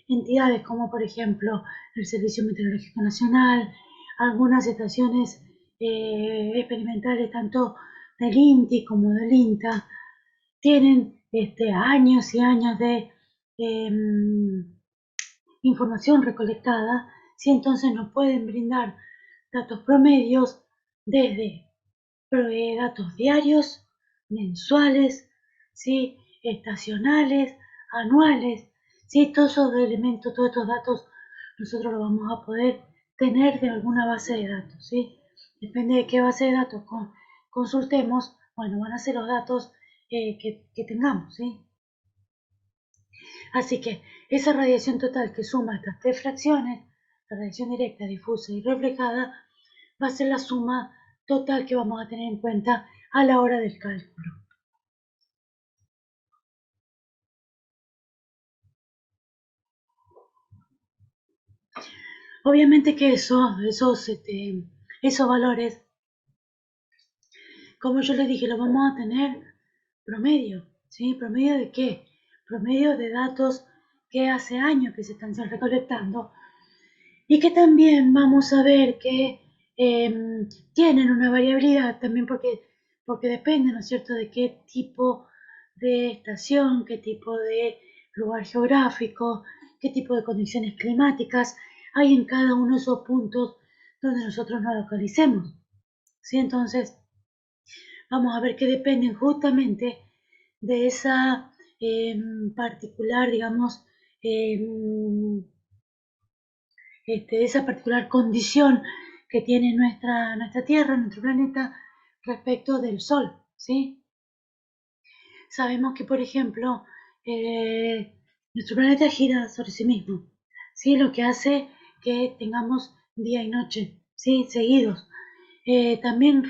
entidades como por ejemplo el Servicio Meteorológico Nacional, algunas estaciones experimentales tanto del INTI como del INTA, tienen años y años de información recolectada, ¿sí? Entonces nos pueden brindar datos promedios desde datos diarios, mensuales, ¿sí? Estacionales, anuales, ¿sí? Todos esos elementos, todos estos datos, nosotros los vamos a poder tener de alguna base de datos, ¿sí? Depende de qué base de datos consultemos, bueno, van a ser los datos que tengamos, ¿sí? Así que esa radiación total que suma estas tres fracciones, la radiación directa, difusa y reflejada, va a ser la suma total que vamos a tener en cuenta a la hora del cálculo. Obviamente que esos valores, como yo les dije, los vamos a tener promedio, ¿sí? ¿Promedio de qué? Promedio de datos que hace años que se están recolectando y que también vamos a ver que tienen una variabilidad también porque depende, ¿no es cierto?, de qué tipo de estación, qué tipo de lugar geográfico, qué tipo de condiciones climáticas hay en cada uno de esos puntos donde nosotros nos localicemos, ¿sí? Entonces, vamos a ver que dependen justamente de esa particular, digamos, esa particular condición que tiene nuestra Tierra, nuestro planeta, respecto del Sol, ¿sí? Sabemos que, por ejemplo, nuestro planeta gira sobre sí mismo, ¿sí? Lo que hace que tengamos día y noche, ¿sí? Seguidos. También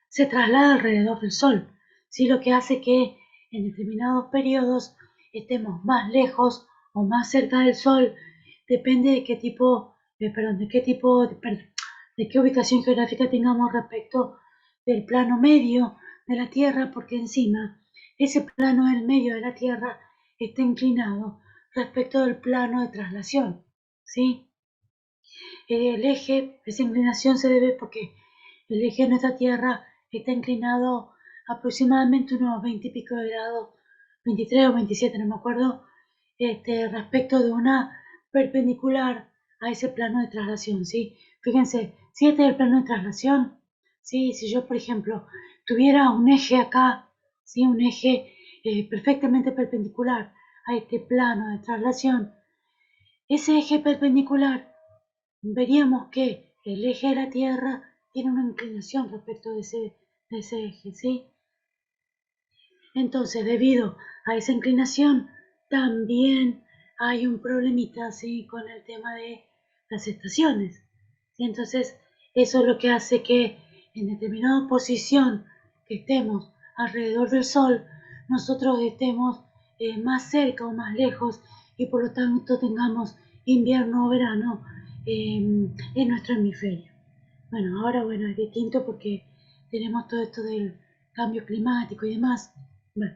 se traslada alrededor del Sol, ¿sí? Lo que hace que en determinados periodos estemos más lejos o más cerca del Sol, depende de qué tipo, de qué ubicación geográfica tengamos respecto del plano medio de la Tierra, porque encima ese plano del medio de la Tierra está inclinado respecto del plano de traslación, ¿sí? Esa inclinación se debe porque el eje de nuestra Tierra está inclinado aproximadamente unos 20 y pico de grados, 23 o 27, no me acuerdo, respecto de una perpendicular a ese plano de traslación, ¿sí? Fíjense, si este es el plano de traslación, ¿sí? Si yo, por ejemplo, tuviera un eje acá, ¿sí? Un eje perfectamente perpendicular a este plano de traslación, ese eje perpendicular veríamos que el eje de la Tierra tiene una inclinación respecto de ese eje, ¿sí? Entonces, debido a esa inclinación, también hay un problemita, ¿sí? Con el tema de las estaciones. ¿Sí? Entonces, eso es lo que hace que en determinada posición que estemos alrededor del Sol, nosotros estemos más cerca o más lejos y por lo tanto tengamos invierno o verano en nuestro hemisferio. Bueno, ahora bueno, es distinto porque tenemos todo esto del cambio climático y demás. Bueno,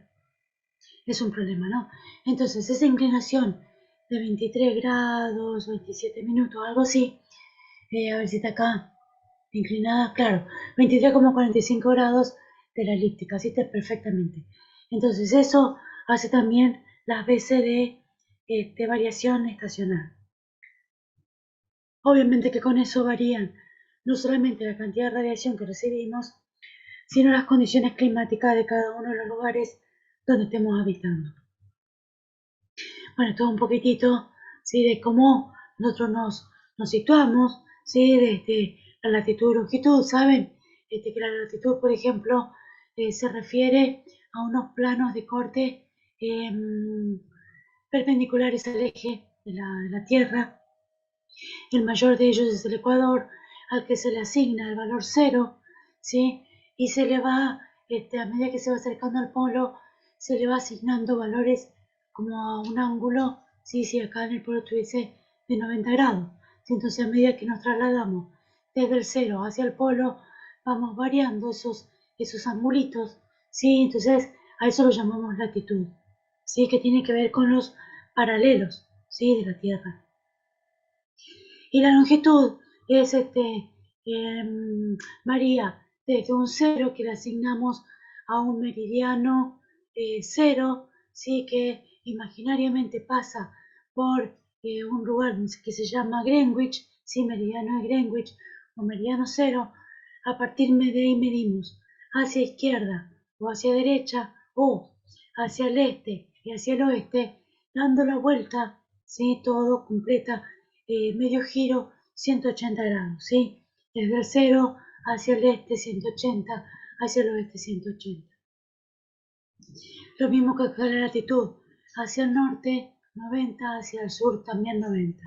es un problema, ¿no? Entonces, esa inclinación de 23 grados, 27 minutos, algo así, a ver si está acá, inclinada, claro, 23,45 grados de la elíptica, así está perfectamente. Entonces, eso hace también las veces de variación estacional. Obviamente que con eso varían no solamente la cantidad de radiación que recibimos, sino las condiciones climáticas de cada uno de los lugares donde estemos habitando. Bueno, todo un poquitito, ¿sí? De cómo nosotros nos situamos, ¿sí? Desde la latitud y longitud, ¿saben? Que la latitud, por ejemplo, se refiere a unos planos de corte perpendiculares al eje de la Tierra. El mayor de ellos es el Ecuador, al que se le asigna el valor cero, ¿sí? Y se le va, a medida que se va acercando al polo, se le va asignando valores como a un ángulo, ¿sí? Si acá en el polo tuviese de 90 grados. ¿Sí? Entonces, a medida que nos trasladamos desde el cero hacia el polo, vamos variando esos angulitos, ¿sí? Entonces, a eso lo llamamos latitud, ¿sí? Que tiene que ver con los paralelos, ¿sí? De la Tierra. Y la longitud es varía desde un cero que le asignamos a un meridiano cero, ¿sí? Que imaginariamente pasa por un lugar que se llama Greenwich, ¿sí? Meridiano de Greenwich o meridiano cero. A partir de ahí medimos hacia izquierda o hacia derecha o hacia el este y hacia el oeste, dando la vuelta, ¿sí? Todo completa medio giro 180 grados, ¿sí? Desde el cero hacia el este 180, hacia el oeste 180. Lo mismo que acá la latitud, hacia el norte 90, hacia el sur también 90.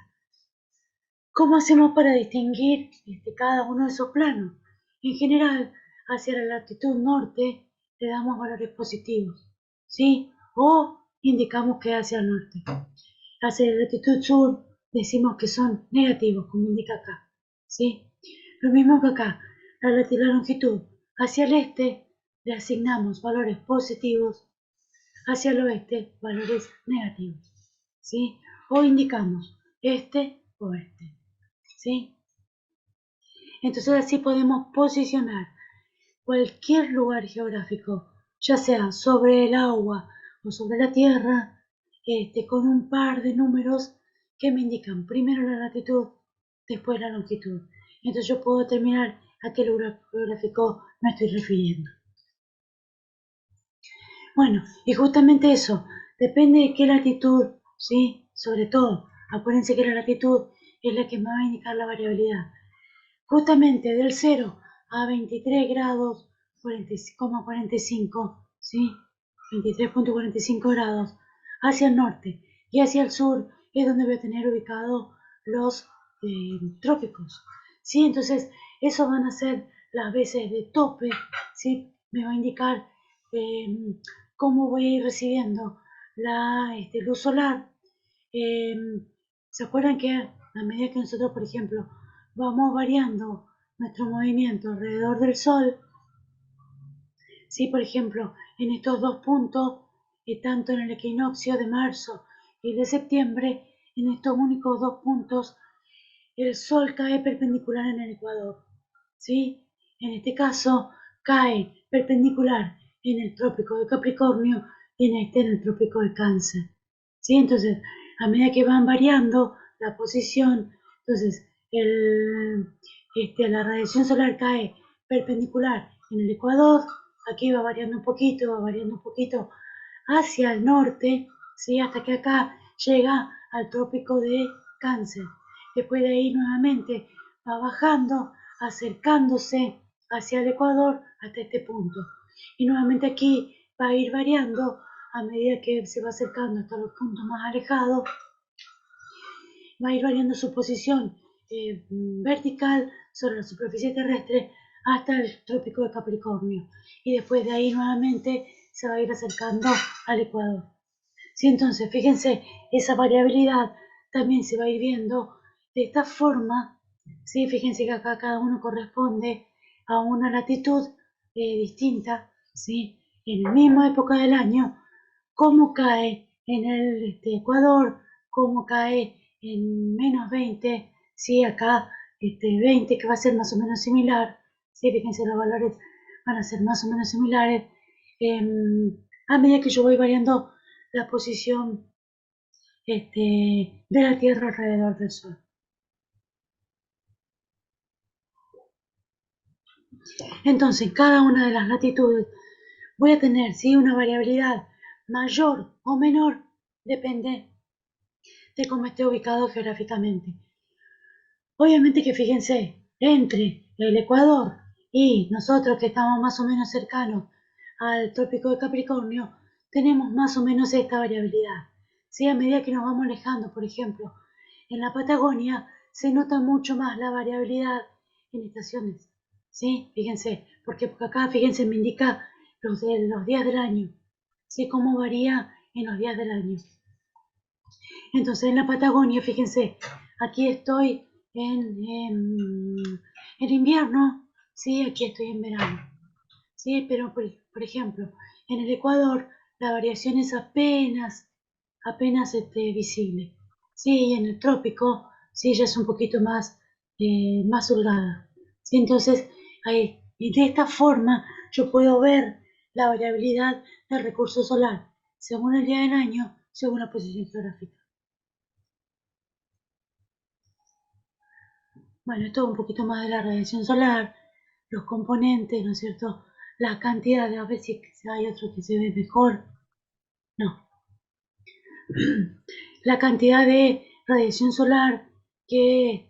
¿Cómo hacemos para distinguir cada uno de esos planos? En general, hacia la latitud norte le damos valores positivos, ¿sí? O indicamos que hacia el norte. Hacia la latitud sur decimos que son negativos, como indica acá, ¿sí? Lo mismo que acá, la longitud hacia el este le asignamos valores positivos, hacia el oeste valores negativos, ¿sí? O indicamos este o este, ¿sí? Entonces así podemos posicionar cualquier lugar geográfico, ya sea sobre el agua o sobre la tierra, con un par de números que me indican primero la latitud, después la longitud. Entonces yo puedo determinar a qué lugar geográfico me estoy refiriendo. Bueno, y justamente eso, depende de qué latitud, ¿sí? Sobre todo, acuérdense que la latitud es la que me va a indicar la variabilidad. Justamente del 0 a 23 grados 40,45, ¿sí? 23,45 grados hacia el norte y hacia el sur es donde voy a tener ubicados los trópicos, ¿sí? Entonces, eso van a ser las veces de tope, ¿sí? Me va a indicar eh, cómo voy a ir recibiendo la luz solar. Eh, ¿Se acuerdan que a medida que nosotros, por ejemplo, vamos variando nuestro movimiento alrededor del Sol, ¿sí? Por ejemplo, en estos dos puntos, tanto en el equinoccio de marzo y de septiembre, en estos únicos dos puntos, el Sol cae perpendicular en el ecuador, ¿sí? En este caso, cae perpendicular en el trópico de Capricornio y en el trópico de Cáncer, ¿sí? Entonces, a medida que van variando la posición, entonces la radiación solar cae perpendicular en el ecuador, aquí va variando un poquito hacia el norte, ¿sí? Hasta que acá llega al trópico de Cáncer. Después de ahí nuevamente va bajando, acercándose hacia el ecuador hasta este punto. Y nuevamente aquí va a ir variando a medida que se va acercando hasta los puntos más alejados, va a ir variando su posición vertical sobre la superficie terrestre hasta el trópico de Capricornio. Y después de ahí nuevamente se va a ir acercando al ecuador. Sí, entonces, fíjense, esa variabilidad también se va a ir viendo de esta forma. Sí, fíjense que acá cada uno corresponde a una latitud distinta, ¿sí? En la misma época del año, cómo cae en el Ecuador, cómo cae en -20, ¿sí? Acá 20, que va a ser más o menos similar, ¿sí? Fíjense, los valores van a ser más o menos similares. A medida que yo voy variando la posición de la Tierra alrededor del Sol. Entonces, en cada una de las latitudes voy a tener, ¿sí? Una variabilidad mayor o menor, depende de cómo esté ubicado geográficamente. Obviamente que fíjense, entre el Ecuador y nosotros que estamos más o menos cercanos al trópico de Capricornio, tenemos más o menos esta variabilidad. ¿Sí? A medida que nos vamos alejando, por ejemplo, en la Patagonia se nota mucho más la variabilidad en estaciones. ¿Sí? Fíjense, porque acá, fíjense, me indica los días del año. ¿Sí? Cómo varía en los días del año. Entonces, en la Patagonia, fíjense, aquí estoy en invierno, ¿sí? Aquí estoy en verano, ¿sí? Pero, por ejemplo, en el Ecuador la variación es apenas visible, ¿sí? Y en el trópico, sí, ya es un poquito más holgada, ¿sí? Entonces, y de esta forma yo puedo ver la variabilidad del recurso solar según el día del año, según la posición geográfica. Bueno, esto es un poquito más de la radiación solar, los componentes, ¿no es cierto? La cantidad de, a ver si hay otro que se ve mejor. No. La cantidad de radiación solar que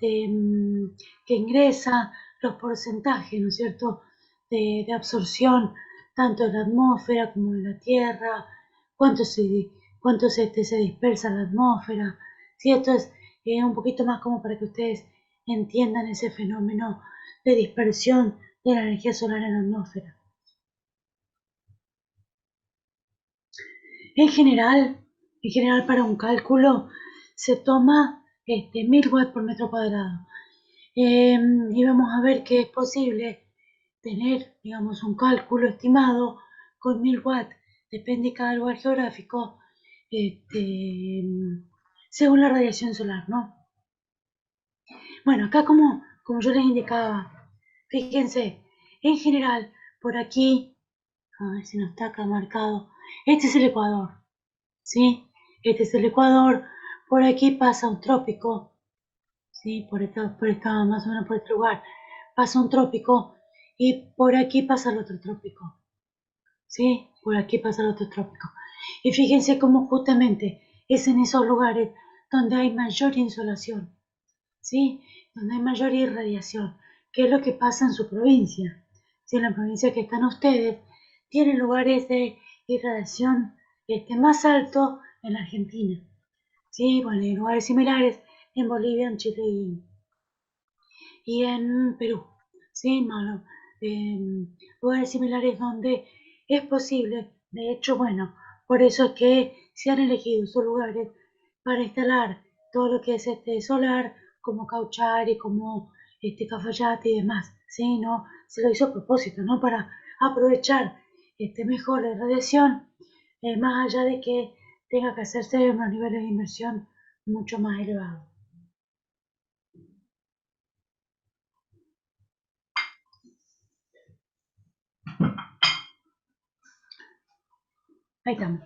ingresa, los porcentajes, ¿no es cierto?, de absorción, tanto en la atmósfera como en la Tierra, cuánto se dispersa en la atmósfera. Sí, esto es un poquito más como para que ustedes entiendan ese fenómeno de dispersión de la energía solar en la atmósfera. En general para un cálculo se toma 1000 watts por metro cuadrado. Y vamos a ver que es posible tener, digamos, un cálculo estimado con 1000 watts. Depende de cada lugar geográfico, según la radiación solar, ¿no? Bueno, acá como yo les indicaba, fíjense, en general, por aquí, a ver si no está acá marcado, este es el Ecuador, ¿sí? Este es el Ecuador, por aquí pasa un trópico, ¿sí? Más o menos por este lugar, pasa un trópico y por aquí pasa el otro trópico, ¿sí? Por aquí pasa el otro trópico. Y fíjense cómo justamente es en esos lugares donde hay mayor insolación, ¿sí? Donde hay mayor irradiación, que es lo que pasa en su provincia. Si en la provincia que están ustedes, tienen lugares de irradiación más alto en la Argentina, ¿sí? Bueno, hay lugares similares en Bolivia, en Chile y en Perú, ¿sí? Malo, lugares similares donde es posible, de hecho, bueno, por eso es que se han elegido esos lugares para instalar todo lo que es solar, como Cauchari, como Cafayate y demás, ¿sí? ¿No? Se lo hizo a propósito, ¿no? Para aprovechar mejor la radiación, más allá de que tenga que hacerse unos niveles de inversión mucho más elevados. Ahí estamos.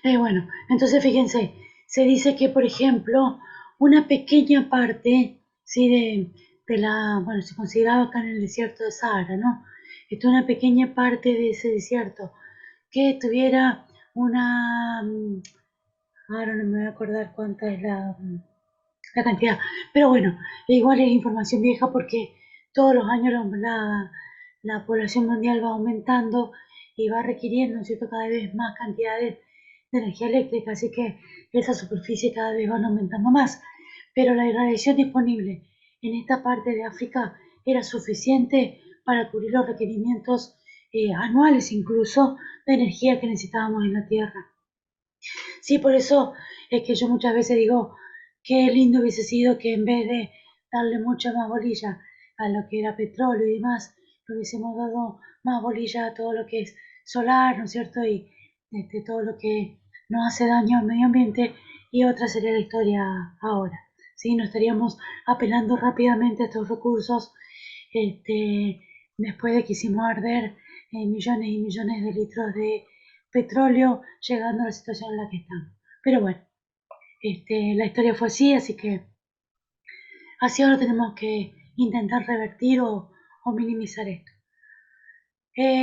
Bueno, entonces fíjense, se dice que, por ejemplo, una pequeña parte, ¿sí? de la, bueno, se consideraba acá en el desierto de Sahara, ¿no? Una pequeña parte de ese desierto que tuviera una, ahora no me voy a acordar cuánta es la cantidad, pero bueno, igual es información vieja porque todos los años la población mundial va aumentando y va requiriendo, ¿cierto?, cada vez más cantidades de energía eléctrica, así que esa superficie cada vez van aumentando más. Pero la irradiación disponible en esta parte de África era suficiente para cubrir los requerimientos anuales incluso de energía que necesitábamos en la Tierra. Sí, por eso es que yo muchas veces digo, qué lindo hubiese sido que en vez de darle mucha más bolilla a lo que era petróleo y demás, le hubiésemos dado más bolilla a todo lo que es solar, ¿no es cierto? Y todo lo que no hace daño al medio ambiente, y otra sería la historia ahora. ¿Sí? No estaríamos apelando rápidamente a estos recursos este, después de que hicimos arder millones y millones de litros de petróleo, llegando a la situación en la que estamos. Pero bueno, la historia fue así que así ahora tenemos que intentar revertir o minimizar esto.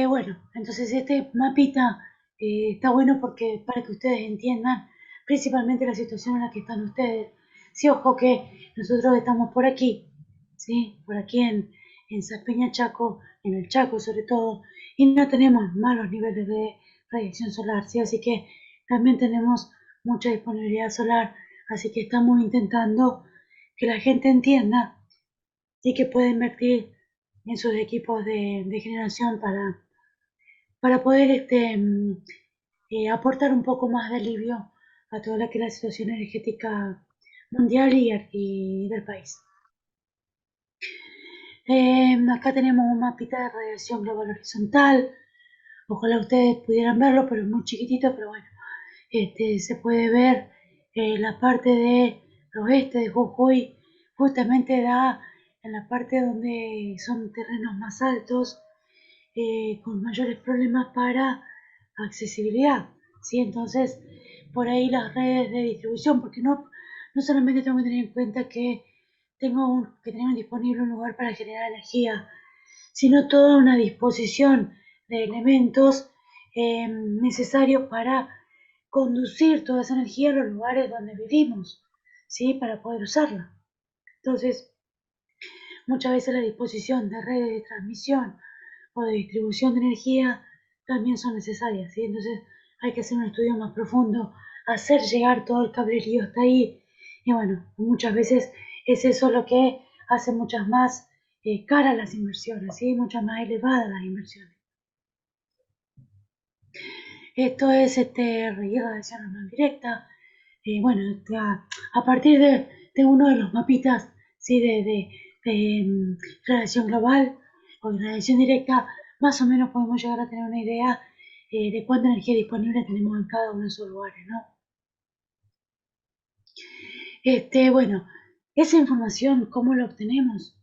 Bueno, entonces este mapita está bueno porque para que ustedes entiendan principalmente la situación en la que están ustedes. Sí, ojo que nosotros estamos por aquí, ¿sí? Por aquí en Salpeña Chaco, en el Chaco sobre todo, y no tenemos malos niveles de radiación solar, ¿sí? Así que también tenemos mucha disponibilidad solar, así que estamos intentando que la gente entienda y que pueda invertir en sus equipos de generación para poder aportar un poco más de alivio a toda la que es la situación energética mundial y del país. Acá tenemos un mapita de radiación global horizontal. Ojalá ustedes pudieran verlo, pero es muy chiquitito, pero bueno, se puede ver la parte del oeste de Jujuy, justamente da en la parte donde son terrenos más altos, con mayores problemas para accesibilidad, ¿sí? Entonces, por ahí las redes de distribución, porque no solamente tengo que tener en cuenta que que tenemos disponible un lugar para generar energía, sino toda una disposición de elementos necesarios para conducir toda esa energía a los lugares donde vivimos, ¿sí? Para poder usarla. Entonces, muchas veces la disposición de redes de transmisión o de distribución de energía también son necesarias, ¿sí? Entonces hay que hacer un estudio más profundo, hacer llegar todo el cablerío hasta ahí, y bueno, muchas veces es eso lo que hace muchas más caras las inversiones, ¿sí? Muchas más elevadas las inversiones. Esto es irradiación no directa. Bueno, a partir de uno de los mapitas, ¿sí? de radiación global o de radiación directa, más o menos podemos llegar a tener una idea de cuánta energía disponible tenemos en cada uno de esos lugares, ¿no? Bueno, esa información, ¿cómo la obtenemos?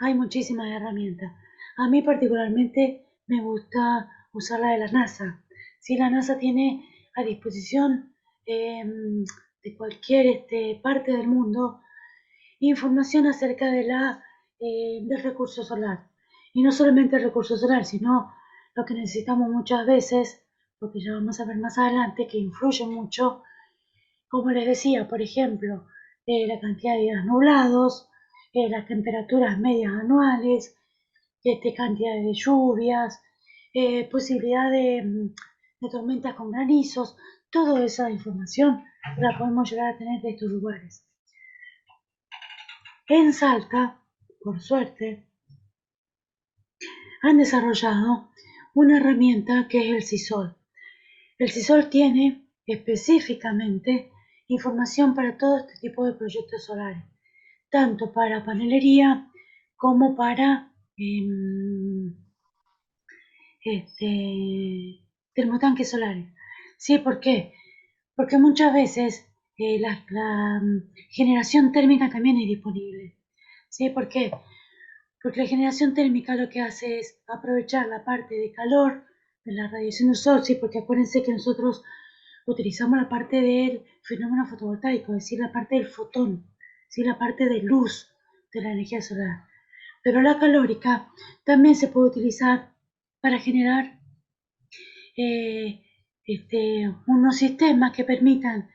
Hay muchísimas herramientas. A mí particularmente me gusta usar la de la NASA. Si la NASA tiene a disposición de cualquier parte del mundo información acerca del recurso solar. Y no solamente el recurso solar, sino lo que necesitamos muchas veces, porque ya vamos a ver más adelante que influye mucho, como les decía, por ejemplo, la cantidad de días nublados, las temperaturas medias anuales, cantidad de lluvias, posibilidad de tormentas con granizos, toda esa información la podemos llegar a tener de estos lugares. En Salta, por suerte, han desarrollado una herramienta que es el CISOL. El CISOL tiene específicamente información para todo este tipo de proyectos solares, tanto para panelería como para termotanques solares. ¿Sí? ¿Por qué? Porque muchas veces la generación térmica también es disponible. ¿Sí? ¿Por qué? Porque la generación térmica lo que hace es aprovechar la parte de calor de la radiación del sol, ¿sí? Porque acuérdense que nosotros utilizamos la parte del fenómeno fotovoltaico, es decir, la parte del fotón, ¿sí? La parte de luz de la energía solar. Pero la calórica también se puede utilizar para generar unos sistemas que permitan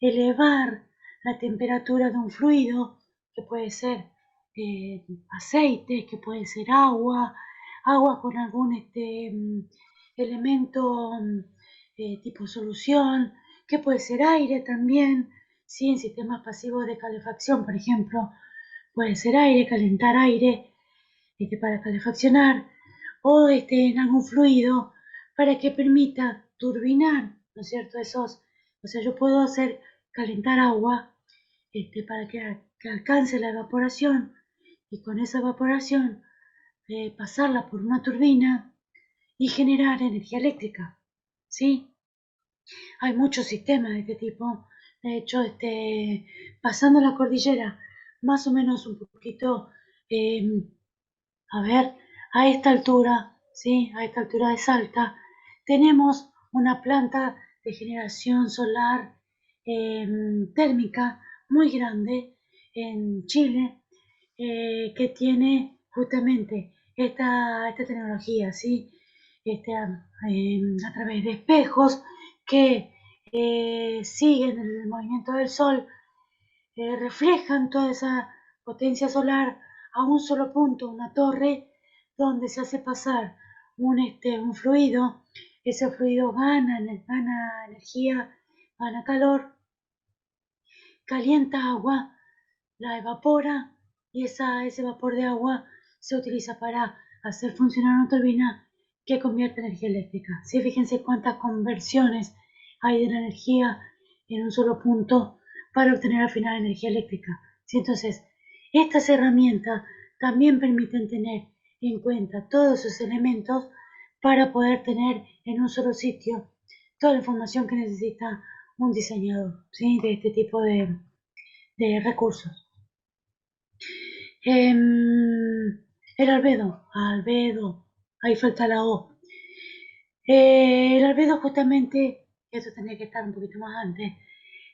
elevar la temperatura de un fluido, que puede ser aceite, que puede ser agua, agua con algún elemento tipo solución, que puede ser aire también, ¿sí? En sistemas pasivos de calefacción, por ejemplo, puede ser aire, calentar aire para calefaccionar, o en algún fluido para que permita turbinar, ¿no es cierto? O sea, yo puedo hacer calentar agua para que alcance la evaporación y con esa evaporación pasarla por una turbina y generar energía eléctrica, ¿sí? Hay muchos sistemas de este tipo. De hecho, pasando la cordillera, más o menos un poquito, a ver, a esta altura, ¿sí? A esta altura de Salta, tenemos una planta de generación solar térmica muy grande en Chile, que tiene justamente esta tecnología, ¿sí? A través de espejos que siguen el movimiento del sol, reflejan toda esa potencia solar a un solo punto, una torre, donde se hace pasar un fluido, ese fluido gana energía, gana calor, calienta agua, la evapora y ese vapor de agua se utiliza para hacer funcionar una turbina que convierte energía eléctrica. ¿Sí? Fíjense cuántas conversiones hay de la energía en un solo punto para obtener al final energía eléctrica. ¿Sí? Entonces, estas herramientas también permiten tener en cuenta todos esos elementos para poder tener en un solo sitio toda la información que necesita un diseñador, ¿sí? De este tipo de recursos. El albedo, ahí falta la O. El albedo justamente, eso tendría que estar un poquito más antes.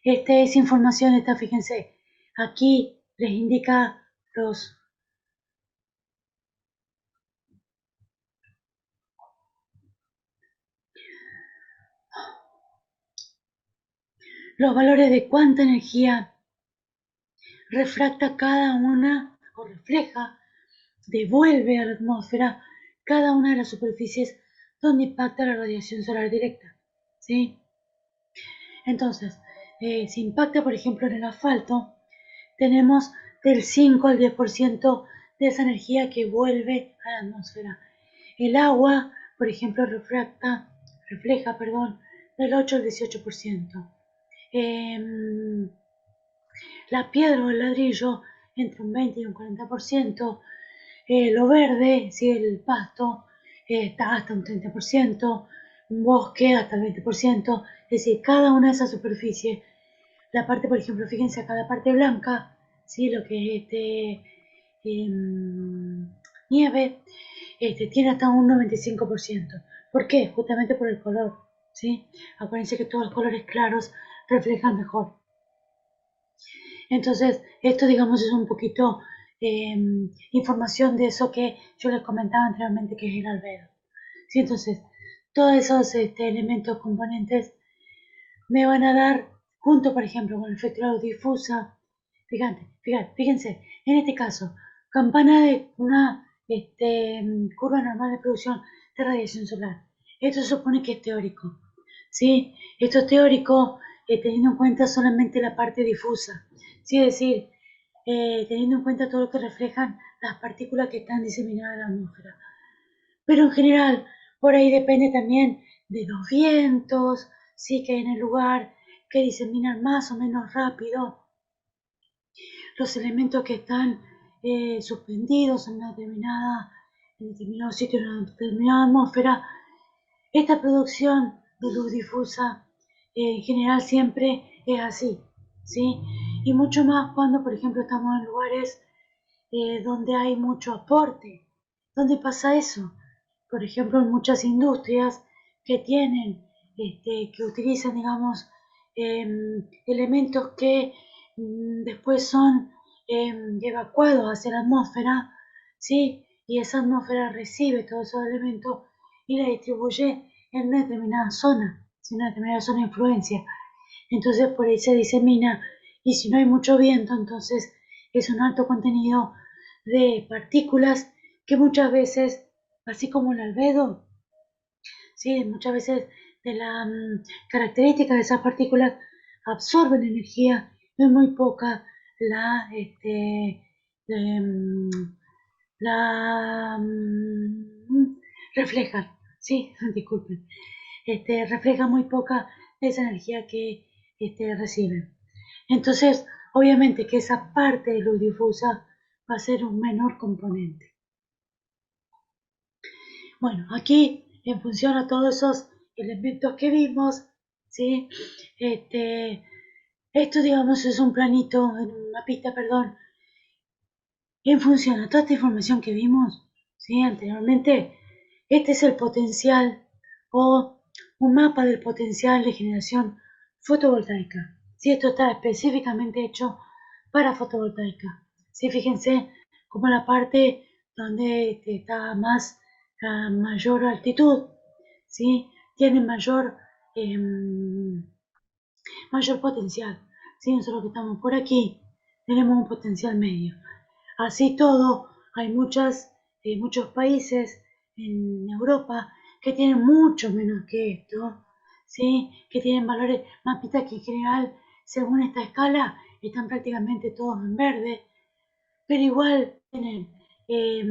Es información, fíjense, aquí les indica los valores de cuánta energía refracta cada una, o refleja, devuelve a la atmósfera cada una de las superficies donde impacta la radiación solar directa, ¿sí? Entonces, si impacta, por ejemplo, en el asfalto, tenemos del 5 al 10% de esa energía que vuelve a la atmósfera. El agua, por ejemplo, refleja, del 8 al 18%. La piedra o el ladrillo entre un 20 y un 40%. Lo verde, si el pasto está hasta un 30%, un bosque hasta el 20%, es decir, cada una de esas superficies, la parte, por ejemplo, fíjense acá, la parte blanca, ¿sí? Lo que es nieve, tiene hasta un 95%. ¿Por qué? Justamente por el color, ¿sí? Acuérdense que todos los colores claros reflejan mejor. Entonces, esto, digamos, es un poquito información de eso que yo les comentaba anteriormente, que es el albedo. ¿sí? Entonces, todos esos elementos componentes me van a dar, junto por ejemplo con el efecto de la luz difusa, fíjense, en este caso, campana de una curva normal de producción de radiación solar. Esto se supone que es teórico, ¿sí? Esto es teórico teniendo en cuenta solamente la parte difusa, ¿sí? Es decir, teniendo en cuenta todo lo que reflejan las partículas que están diseminadas en la atmósfera. Pero en general, por ahí depende también de los vientos, sí que hay en el lugar, que diseminan más o menos rápido los elementos que están suspendidos en determinado sitio, en una determinada atmósfera. Esta producción de luz difusa en general siempre es así, ¿sí? Y mucho más cuando, por ejemplo, estamos en lugares donde hay mucho aporte. ¿Dónde pasa eso? Por ejemplo, en muchas industrias que tienen, que utilizan, digamos, elementos que después son evacuados hacia la atmósfera, ¿sí? Y esa atmósfera recibe todos esos elementos y la distribuye en una determinada zona, ¿sí? Una determinada zona de influencia. Entonces por ahí se disemina y si no hay mucho viento, entonces es un alto contenido de partículas que muchas veces, así como el albedo, ¿sí? Muchas veces de la característica de esas partículas absorben energía, es muy poca la, em, la reflejan, sí, disculpen, refleja muy poca de esa energía que reciben. Entonces, obviamente que esa parte de luz difusa va a ser un menor componente. Bueno, aquí en función a todos esos elementos que vimos, ¿sí? Esto, digamos, es un planito, una pista, perdón, en función a toda esta información que vimos, ¿sí? Anteriormente, este es el potencial o un mapa del potencial de generación fotovoltaica. ¿Sí? Esto está específicamente hecho para fotovoltaica. ¿Sí? Fíjense como la parte donde está más a mayor altitud, ¿sí? Tiene mayor potencial. ¿Sí? Nosotros que estamos por aquí tenemos un potencial medio. Así todo, hay muchos países en Europa que tienen mucho menos que esto, ¿sí? Que tienen valores, mapitas que en general, según esta escala, están prácticamente todos en verde, pero igual tienen eh,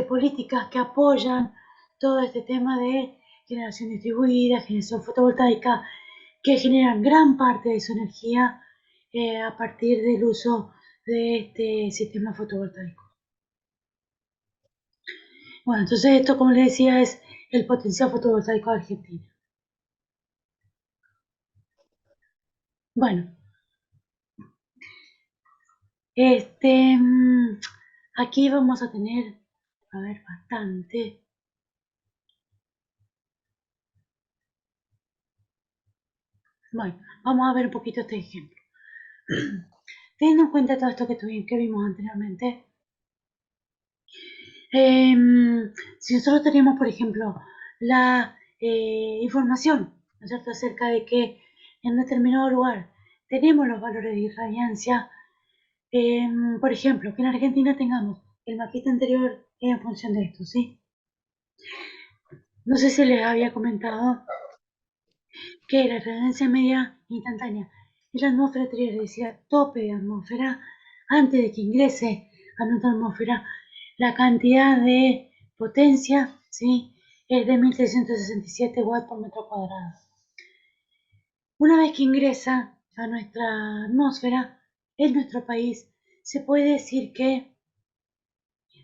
políticas que apoyan todo este tema de generación distribuida, generación fotovoltaica, que generan gran parte de su energía a partir del uso de este sistema fotovoltaico. Bueno, entonces esto, como les decía, es el potencial fotovoltaico de Argentina. Bueno, este, aquí vamos a tener, a ver, bastante. Bueno, vamos a ver un poquito este ejemplo. Teniendo en cuenta todo esto que vimos anteriormente, si nosotros tenemos, por ejemplo, la información, ¿no es cierto?, acerca de que en determinado lugar tenemos los valores de irradiancia, por ejemplo, que en Argentina tengamos el mapita anterior en función de esto, ¿sí? No sé si les había comentado que la irradiancia media instantánea en la atmósfera exterior, es decir, tope de atmósfera, antes de que ingrese a nuestra atmósfera, la cantidad de potencia, ¿sí?, es de 1667 watts por metro cuadrado. Una vez que ingresa a nuestra atmósfera, en nuestro país, se puede decir que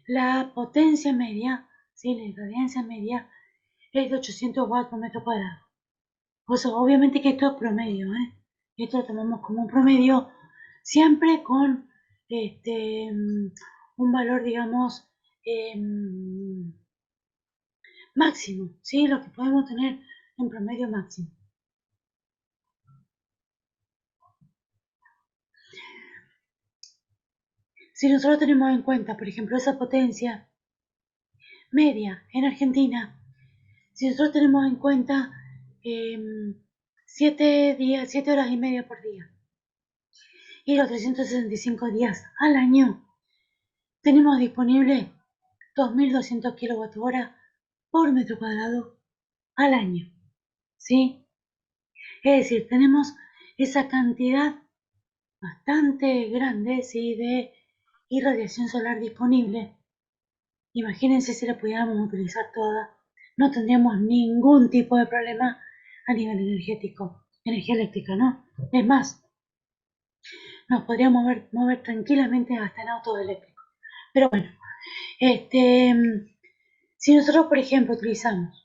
la potencia media, ¿sí?, la irradiancia media, es de 800 watts por metro cuadrado. O sea, obviamente que esto es promedio, ¿eh? Esto lo tomamos como un promedio, siempre con un valor, digamos, máximo, ¿sí? Lo que podemos tener en promedio máximo. Si nosotros tenemos en cuenta, por ejemplo, esa potencia media en Argentina, Si nosotros tenemos en cuenta 7 horas y media por día y los 365 días al año, tenemos disponible 2.200 kWh por metro cuadrado al año, ¿sí? Es decir, tenemos esa cantidad bastante grande, ¿sí?, de irradiación solar disponible. Imagínense si la pudiéramos utilizar toda, no tendríamos ningún tipo de problema a nivel energético, energía eléctrica, ¿no? Es más, nos podríamos mover tranquilamente hasta en autos eléctricos. Pero bueno, si nosotros, por ejemplo, utilizamos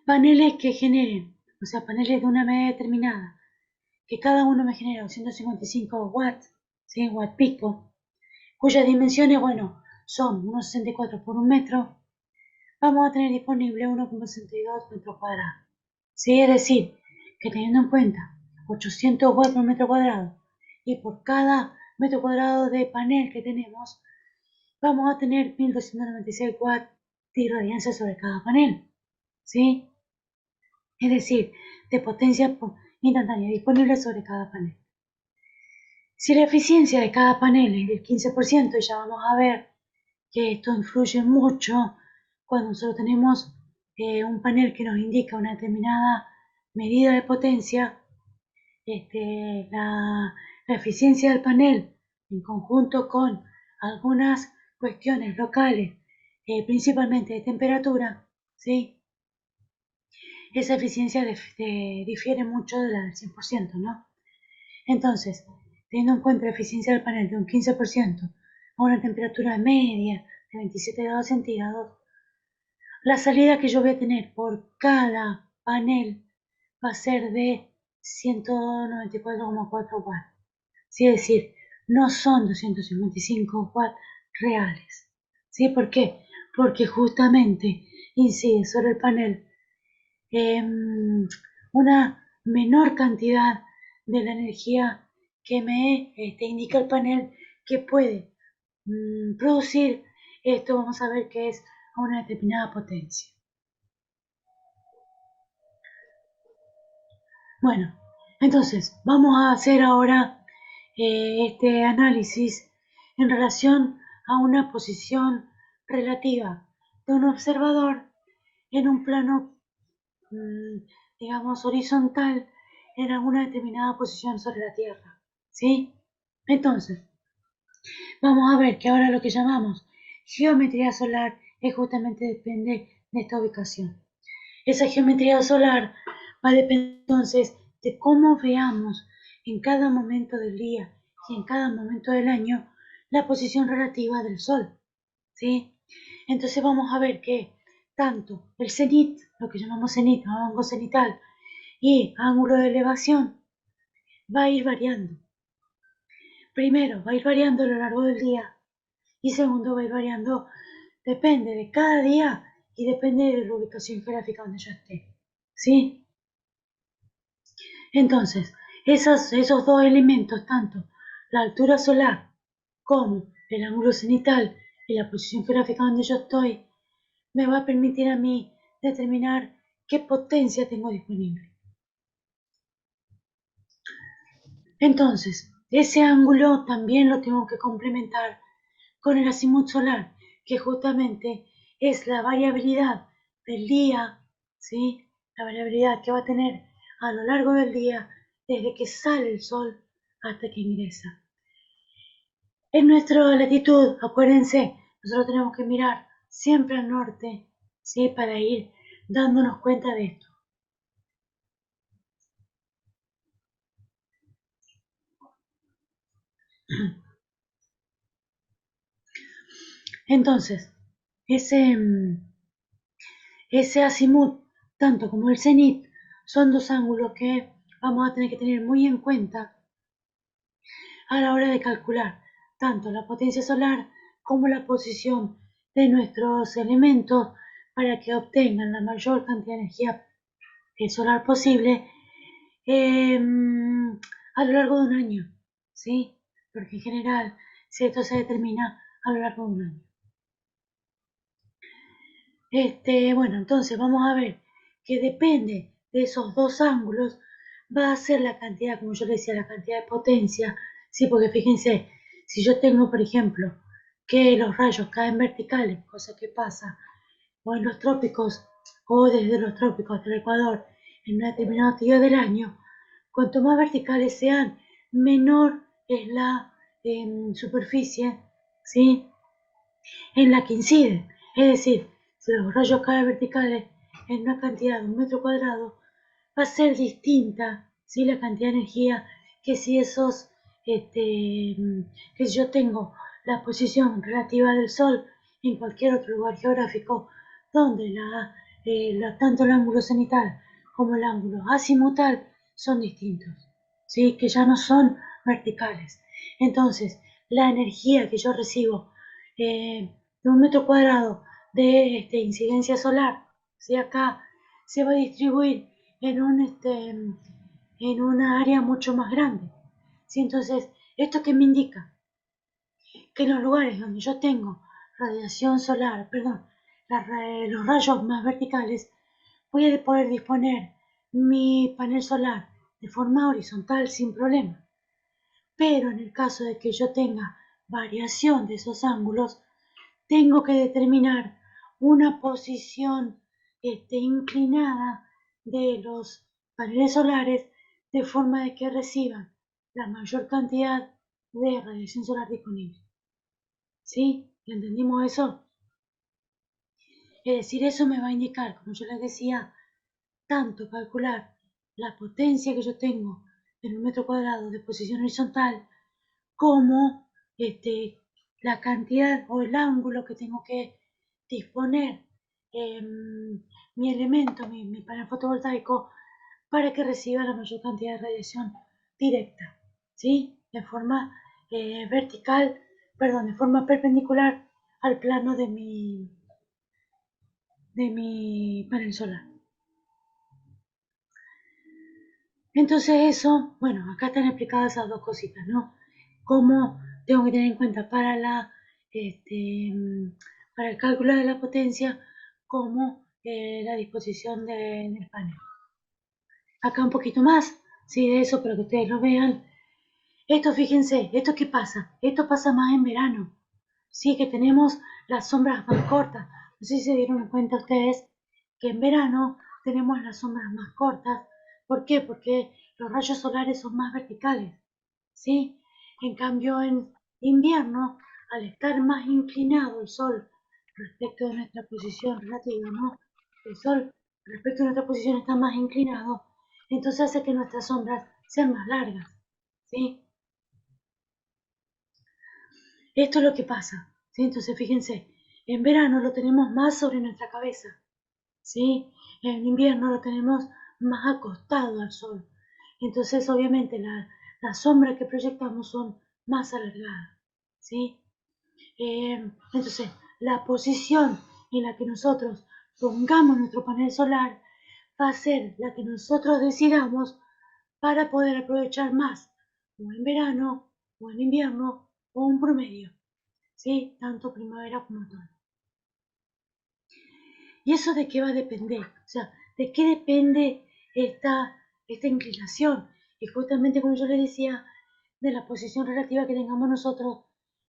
paneles que generen, o sea, paneles de una medida determinada, que cada uno me genera 255 watts, ¿sí?, watt pico, cuyas dimensiones, bueno, son unos 64 por un metro, vamos a tener disponible 1,62 metros cuadrados. ¿Sí? Es decir, que teniendo en cuenta 800 watts por metro cuadrado y por cada metro cuadrado de panel que tenemos, vamos a tener 1.296 watts de irradiancia sobre cada panel. ¿Sí? Es decir, de potencia instantánea disponible sobre cada panel. Si la eficiencia de cada panel es del 15%, y ya vamos a ver que esto influye mucho cuando nosotros tenemos un panel que nos indica una determinada medida de potencia, la eficiencia del panel en conjunto con algunas cuestiones locales, principalmente de temperatura, ¿sí?, esa eficiencia difiere mucho de la del 100%, ¿no? Entonces, teniendo en cuenta la eficiencia del panel de un 15% a una temperatura media de 27 grados centígrados, la salida que yo voy a tener por cada panel va a ser de 194,4 watts. ¿Sí? Es decir, no son 255 watts reales. ¿Sí? ¿Por qué? Porque justamente incide sobre el panel una menor cantidad de la energía que me indica el panel que puede producir. Esto vamos a ver que es a una determinada potencia. Bueno, entonces vamos a hacer ahora este análisis en relación a una posición relativa de un observador en un plano, digamos, horizontal en alguna determinada posición sobre la Tierra, ¿sí? Entonces, vamos a ver que ahora lo que llamamos geometría solar es justamente depende de esta ubicación. Esa geometría solar va a depender entonces de cómo veamos en cada momento del día y en cada momento del año la posición relativa del Sol, ¿sí? Entonces vamos a ver que tanto el cenit, lo que llamamos cenit o ángulo cenital, y ángulo de elevación va a ir variando. Primero, va a ir variando a lo largo del día y segundo, va a ir variando, depende de cada día y depende de la ubicación geográfica donde yo esté, ¿sí? Entonces, esos dos elementos, tanto la altura solar como el ángulo cenital y la posición geográfica donde yo estoy, me va a permitir a mí determinar qué potencia tengo disponible. Entonces, ese ángulo también lo tengo que complementar con el azimut solar, que justamente es la variabilidad del día, ¿sí? La variabilidad que va a tener a lo largo del día desde que sale el sol hasta que ingresa. En nuestra latitud, acuérdense, nosotros tenemos que mirar siempre al norte, ¿sí?, para ir dándonos cuenta de esto. Entonces, ese azimut, tanto como el cenit, son dos ángulos que vamos a tener que tener muy en cuenta a la hora de calcular tanto la potencia solar como la posición de nuestros elementos para que obtengan la mayor cantidad de energía solar posible a lo largo de un año, ¿sí? Porque en general, si esto se determina a lo largo de un año. Bueno, entonces vamos a ver que depende de esos dos ángulos, va a ser la cantidad, como yo le decía, la cantidad de potencia, sí, porque fíjense, si yo tengo, por ejemplo, que los rayos caen verticales, cosa que pasa, o en los trópicos, o desde los trópicos hasta el Ecuador, en un determinado día del año, cuanto más verticales sean, menor es la superficie, ¿sí?, en la que inciden. Es decir, si los rayos caen verticales en una cantidad de 1 metro cuadrado, va a ser distinta, ¿sí?, la cantidad de energía que si esos, que si yo tengo la posición relativa del Sol en cualquier otro lugar geográfico donde tanto el ángulo cenital como el ángulo azimutal son distintos, ¿sí?, que ya no son verticales. Entonces, la energía que yo recibo de 1 metro cuadrado de incidencia solar, ¿sí?, acá se va a distribuir en en una área mucho más grande, ¿sí? Entonces, ¿esto qué me indica? Que en los lugares donde yo tengo radiación solar, perdón, los rayos más verticales, voy a poder disponer mi panel solar de forma horizontal sin problema. Pero en el caso de que yo tenga variación de esos ángulos, tengo que determinar una posición inclinada de los paneles solares de forma de que reciban la mayor cantidad de radiación solar disponible. ¿Sí? ¿Entendimos eso? Es decir, eso me va a indicar, como yo les decía, tanto calcular la potencia que yo tengo en 1 metro cuadrado de posición horizontal, como la cantidad o el ángulo que tengo que disponer mi elemento, mi panel fotovoltaico, para que reciba la mayor cantidad de radiación directa, ¿sí? De forma vertical, perdón, de forma perpendicular al plano de mi panel solar. Entonces eso, bueno, acá están explicadas esas dos cositas, ¿no? Cómo tengo que tener en cuenta para el cálculo de la potencia, como la disposición del panel. Acá un poquito más, sí, de eso para que ustedes lo vean. Esto, fíjense, ¿esto qué pasa? Esto pasa más en verano, sí, que tenemos las sombras más cortas. No sé si se dieron cuenta ustedes que en verano tenemos las sombras más cortas. ¿Por qué? Porque los rayos solares son más verticales, ¿sí? En cambio, en invierno, al estar más inclinado el Sol respecto de nuestra posición relativa, ¿no? El Sol respecto de nuestra posición está más inclinado, entonces hace que nuestras sombras sean más largas, ¿sí? Esto es lo que pasa, ¿sí? Entonces, fíjense, en verano lo tenemos más sobre nuestra cabeza, ¿sí? En invierno lo tenemos más acostado al sol. Entonces, obviamente, las sombras que proyectamos son más alargadas, ¿sí? Entonces, la posición en la que nosotros pongamos nuestro panel solar va a ser la que nosotros decidamos para poder aprovechar más, o en verano, o en invierno, o un promedio, ¿sí? Tanto primavera como otoño. ¿Y eso de qué va a depender? O sea, ¿de qué depende esta inclinación? Y justamente como yo les decía, de la posición relativa que tengamos nosotros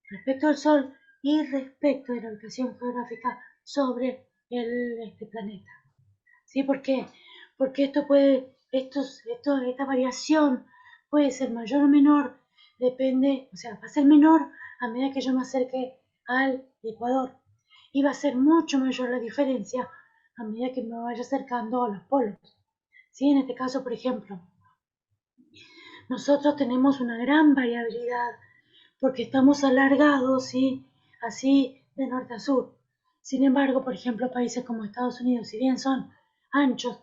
respecto al Sol y respecto de la ubicación geográfica sobre este planeta. ¿Sí? ¿Por qué? Porque esta variación puede ser mayor o menor, depende, o sea, va a ser menor a medida que yo me acerque al Ecuador, y va a ser mucho mayor la diferencia a medida que me vaya acercando a los polos. ¿Sí? En este caso, por ejemplo, nosotros tenemos una gran variabilidad porque estamos alargados, ¿sí?, así de norte a sur. Sin embargo, por ejemplo, países como Estados Unidos, si bien son anchos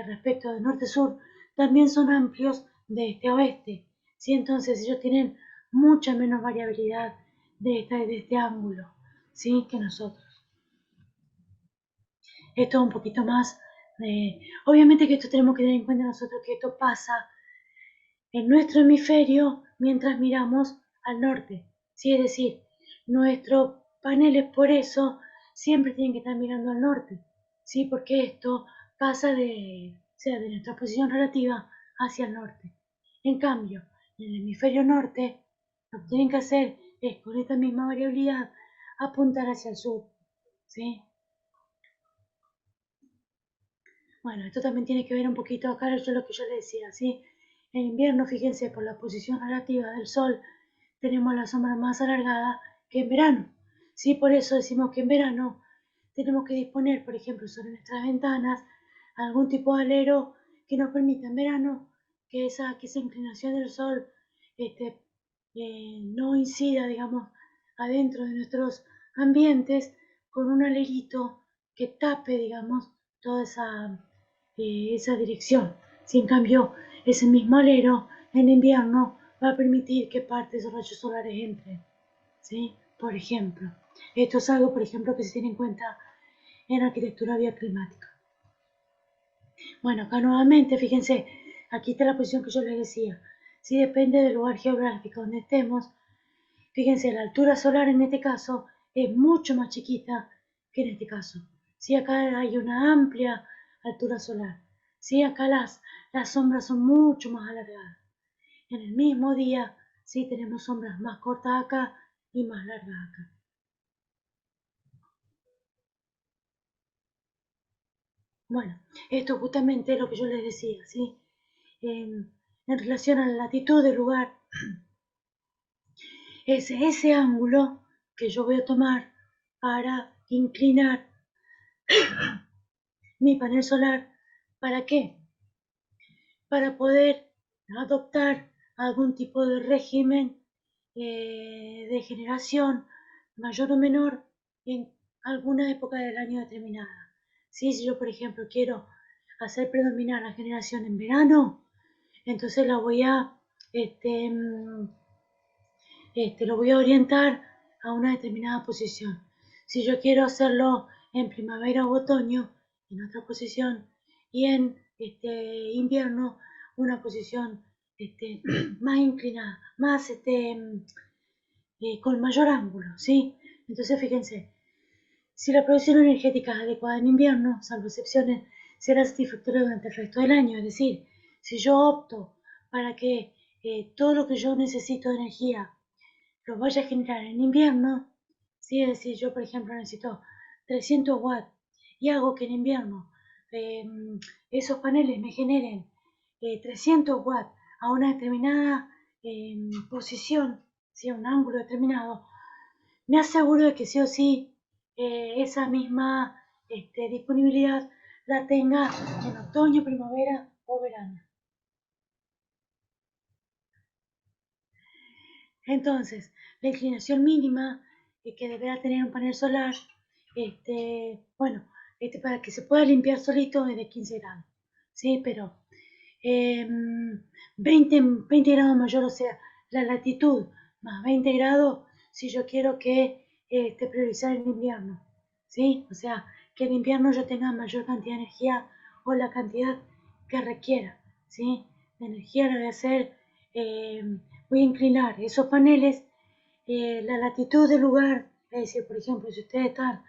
respecto de norte a sur, también son amplios de este a oeste, ¿sí? Entonces ellos tienen mucha menos variabilidad de este ángulo, ¿sí?, que nosotros. Esto es un poquito más obviamente que esto tenemos que tener en cuenta nosotros, que esto pasa en nuestro hemisferio mientras miramos al norte, ¿sí? Es decir, nuestros paneles por eso siempre tienen que estar mirando al norte, ¿sí? Porque esto pasa de, o sea, de nuestra posición relativa hacia el norte. En cambio, en el hemisferio norte, lo que tienen que hacer es, con esta misma variabilidad, apuntar hacia el sur, ¿sí? Bueno, esto también tiene que ver un poquito acá de lo que yo les decía, ¿sí? En invierno, fíjense, por la posición relativa del Sol, tenemos la sombra más alargada que en verano, ¿sí? Por eso decimos que en verano tenemos que disponer, por ejemplo, sobre nuestras ventanas, algún tipo de alero que nos permita en verano que esa inclinación del Sol este, no incida, digamos, adentro de nuestros ambientes con un alerito que tape, digamos, toda esa dirección. Si en cambio ese mismo alero en invierno va a permitir que parte de esos rayos solares entren, ¿sí? Por ejemplo, esto es algo, por ejemplo, que se tiene en cuenta en arquitectura bioclimática. Bueno, acá nuevamente, fíjense, aquí está la posición que yo les decía. Si depende del lugar geográfico donde estemos, fíjense, la altura solar en este caso es mucho más chiquita que en este caso. Si acá hay una amplia altura solar, si acá las sombras son mucho más alargadas. En el mismo día, sí tenemos sombras más cortas acá y más largas acá. Bueno, esto justamente es lo que yo les decía, ¿sí? En relación a la latitud del lugar, es ese ángulo que yo voy a tomar para inclinar mi panel solar. ¿Para qué? Para poder adoptar algún tipo de régimen de generación mayor o menor en alguna época del año determinada. ¿Sí? Si yo, por ejemplo, quiero hacer predominar la generación en verano, entonces la voy a, este, lo voy a orientar a una determinada posición. Si yo quiero hacerlo en primavera o otoño, en otra posición, y en invierno, una posición más inclinada, más con mayor ángulo, ¿sí? Entonces, fíjense, si la producción energética es adecuada en invierno, salvo excepciones, será satisfactoria durante el resto del año. Es decir, si yo opto para que todo lo que yo necesito de energía lo vaya a generar en invierno, ¿sí? Es decir, yo por ejemplo necesito 300 watts y hago que en invierno eh, esos paneles me generen 300 watts a una determinada posición, ¿sí? A un ángulo determinado, me aseguro de que sí o sí esa misma disponibilidad la tenga en otoño, primavera o verano. Entonces, la inclinación mínima que deberá tener un panel solar, bueno, para que se pueda limpiar solito es de 15 grados, ¿sí? Pero 20 grados mayor, o sea, la latitud más 20 grados, si yo quiero que priorizar el invierno, ¿sí? O sea, que en invierno yo tenga mayor cantidad de energía o la cantidad que requiera, ¿sí? La energía la voy a hacer, eh, voy a inclinar esos paneles, la latitud del lugar, es decir, por ejemplo, si ustedes están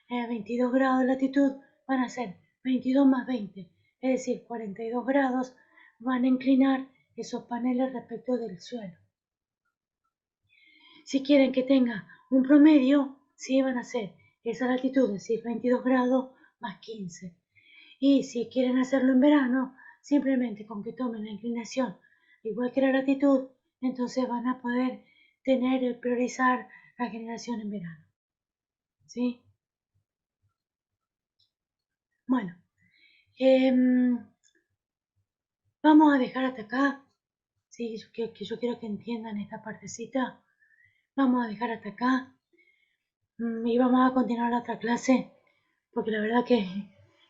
a 22 grados de latitud, van a ser 22 más 20, es decir, 42 grados, van a inclinar esos paneles respecto del suelo. Si quieren que tenga un promedio, sí van a ser esa latitud, es decir, 22 grados más 15. Y si quieren hacerlo en verano, simplemente con que tomen la inclinación igual que la latitud, entonces van a poder priorizar la generación en verano. ¿Sí? Bueno, eh, vamos a dejar hasta acá. Sí, yo quiero que entiendan esta partecita. Vamos a dejar hasta acá y vamos a continuar la otra clase porque la verdad que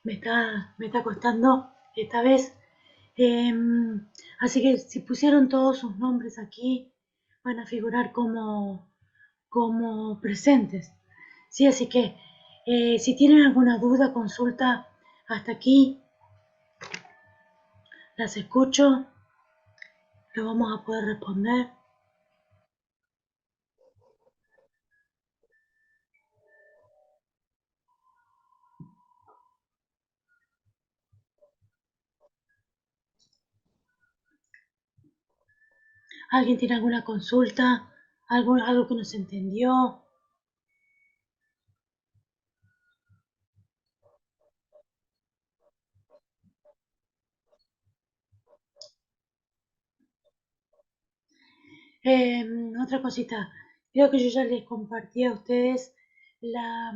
me está costando esta vez. Así que si pusieron todos sus nombres aquí, van a figurar como presentes. Sí, así que si tienen alguna duda, consulta hasta aquí, las escucho, lo vamos a poder responder. ¿Alguien tiene alguna consulta? ¿Algo que no se entendió? Otra cosita, creo que yo ya les compartí a ustedes la,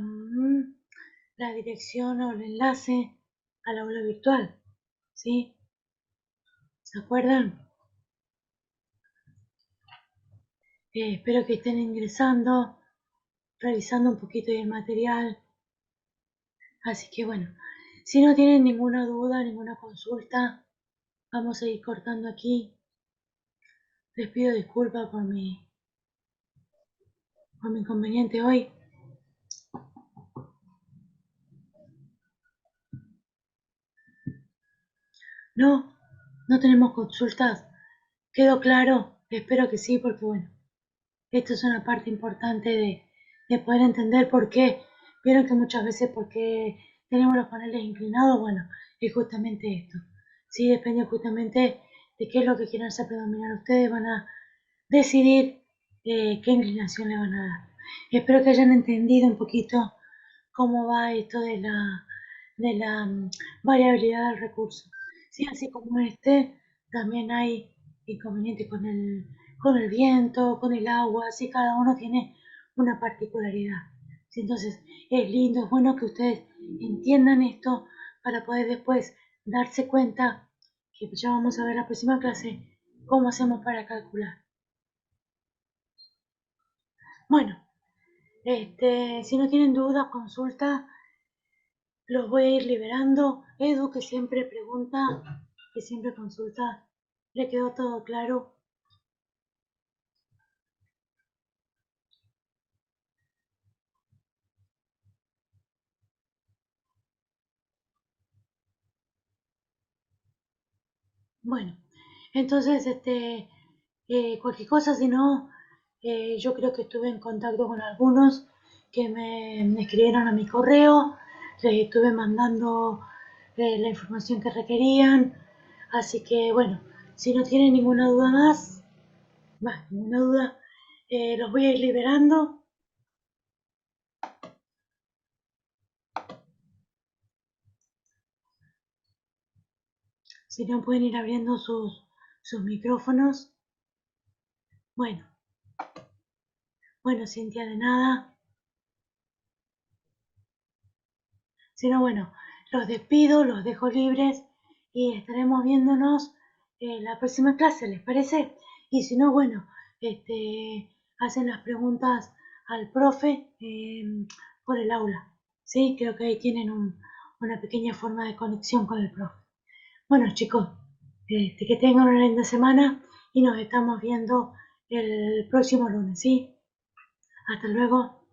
la dirección o el enlace al aula virtual, ¿sí? ¿Se acuerdan? Espero que estén ingresando, revisando un poquito el material. Así que bueno, si no tienen ninguna duda, ninguna consulta, vamos a ir cortando aquí. Les pido disculpas por mi inconveniente hoy. No, no tenemos consultas. ¿Quedó claro? Espero que sí, porque bueno, esto es una parte importante de poder entender por qué. Vieron que muchas veces porque tenemos los paneles inclinados, bueno, es justamente esto. Sí, depende justamente de qué es lo que quieran hacer predominar. Ustedes van a decidir qué inclinación le van a dar. Espero que hayan entendido un poquito cómo va esto de la variabilidad del recurso. Sí, así como también hay inconvenientes con el viento, con el agua, así cada uno tiene una particularidad. Sí, entonces es lindo, es bueno que ustedes entiendan esto para poder después darse cuenta que ya vamos a ver la próxima clase cómo hacemos para calcular. Bueno, si no tienen dudas, consulta, los voy a ir liberando. Edu, que siempre pregunta, que siempre consulta, ¿le quedó todo claro? Bueno, entonces, cualquier cosa, si no, yo creo que estuve en contacto con algunos que me escribieron a mi correo, les estuve mandando la información que requerían, así que bueno, si no tienen ninguna duda más ninguna duda, los voy a ir liberando. Si no, pueden ir abriendo sus micrófonos. Bueno, bueno, Cintia, de nada. Si no, bueno, los despido, los dejo libres y estaremos viéndonos en la próxima clase, ¿les parece? Y si no, bueno, hacen las preguntas al profe por el aula. Sí, creo que ahí tienen una pequeña forma de conexión con el profe. Bueno, chicos, que tengan una linda semana y nos estamos viendo el próximo lunes, ¿sí? Hasta luego.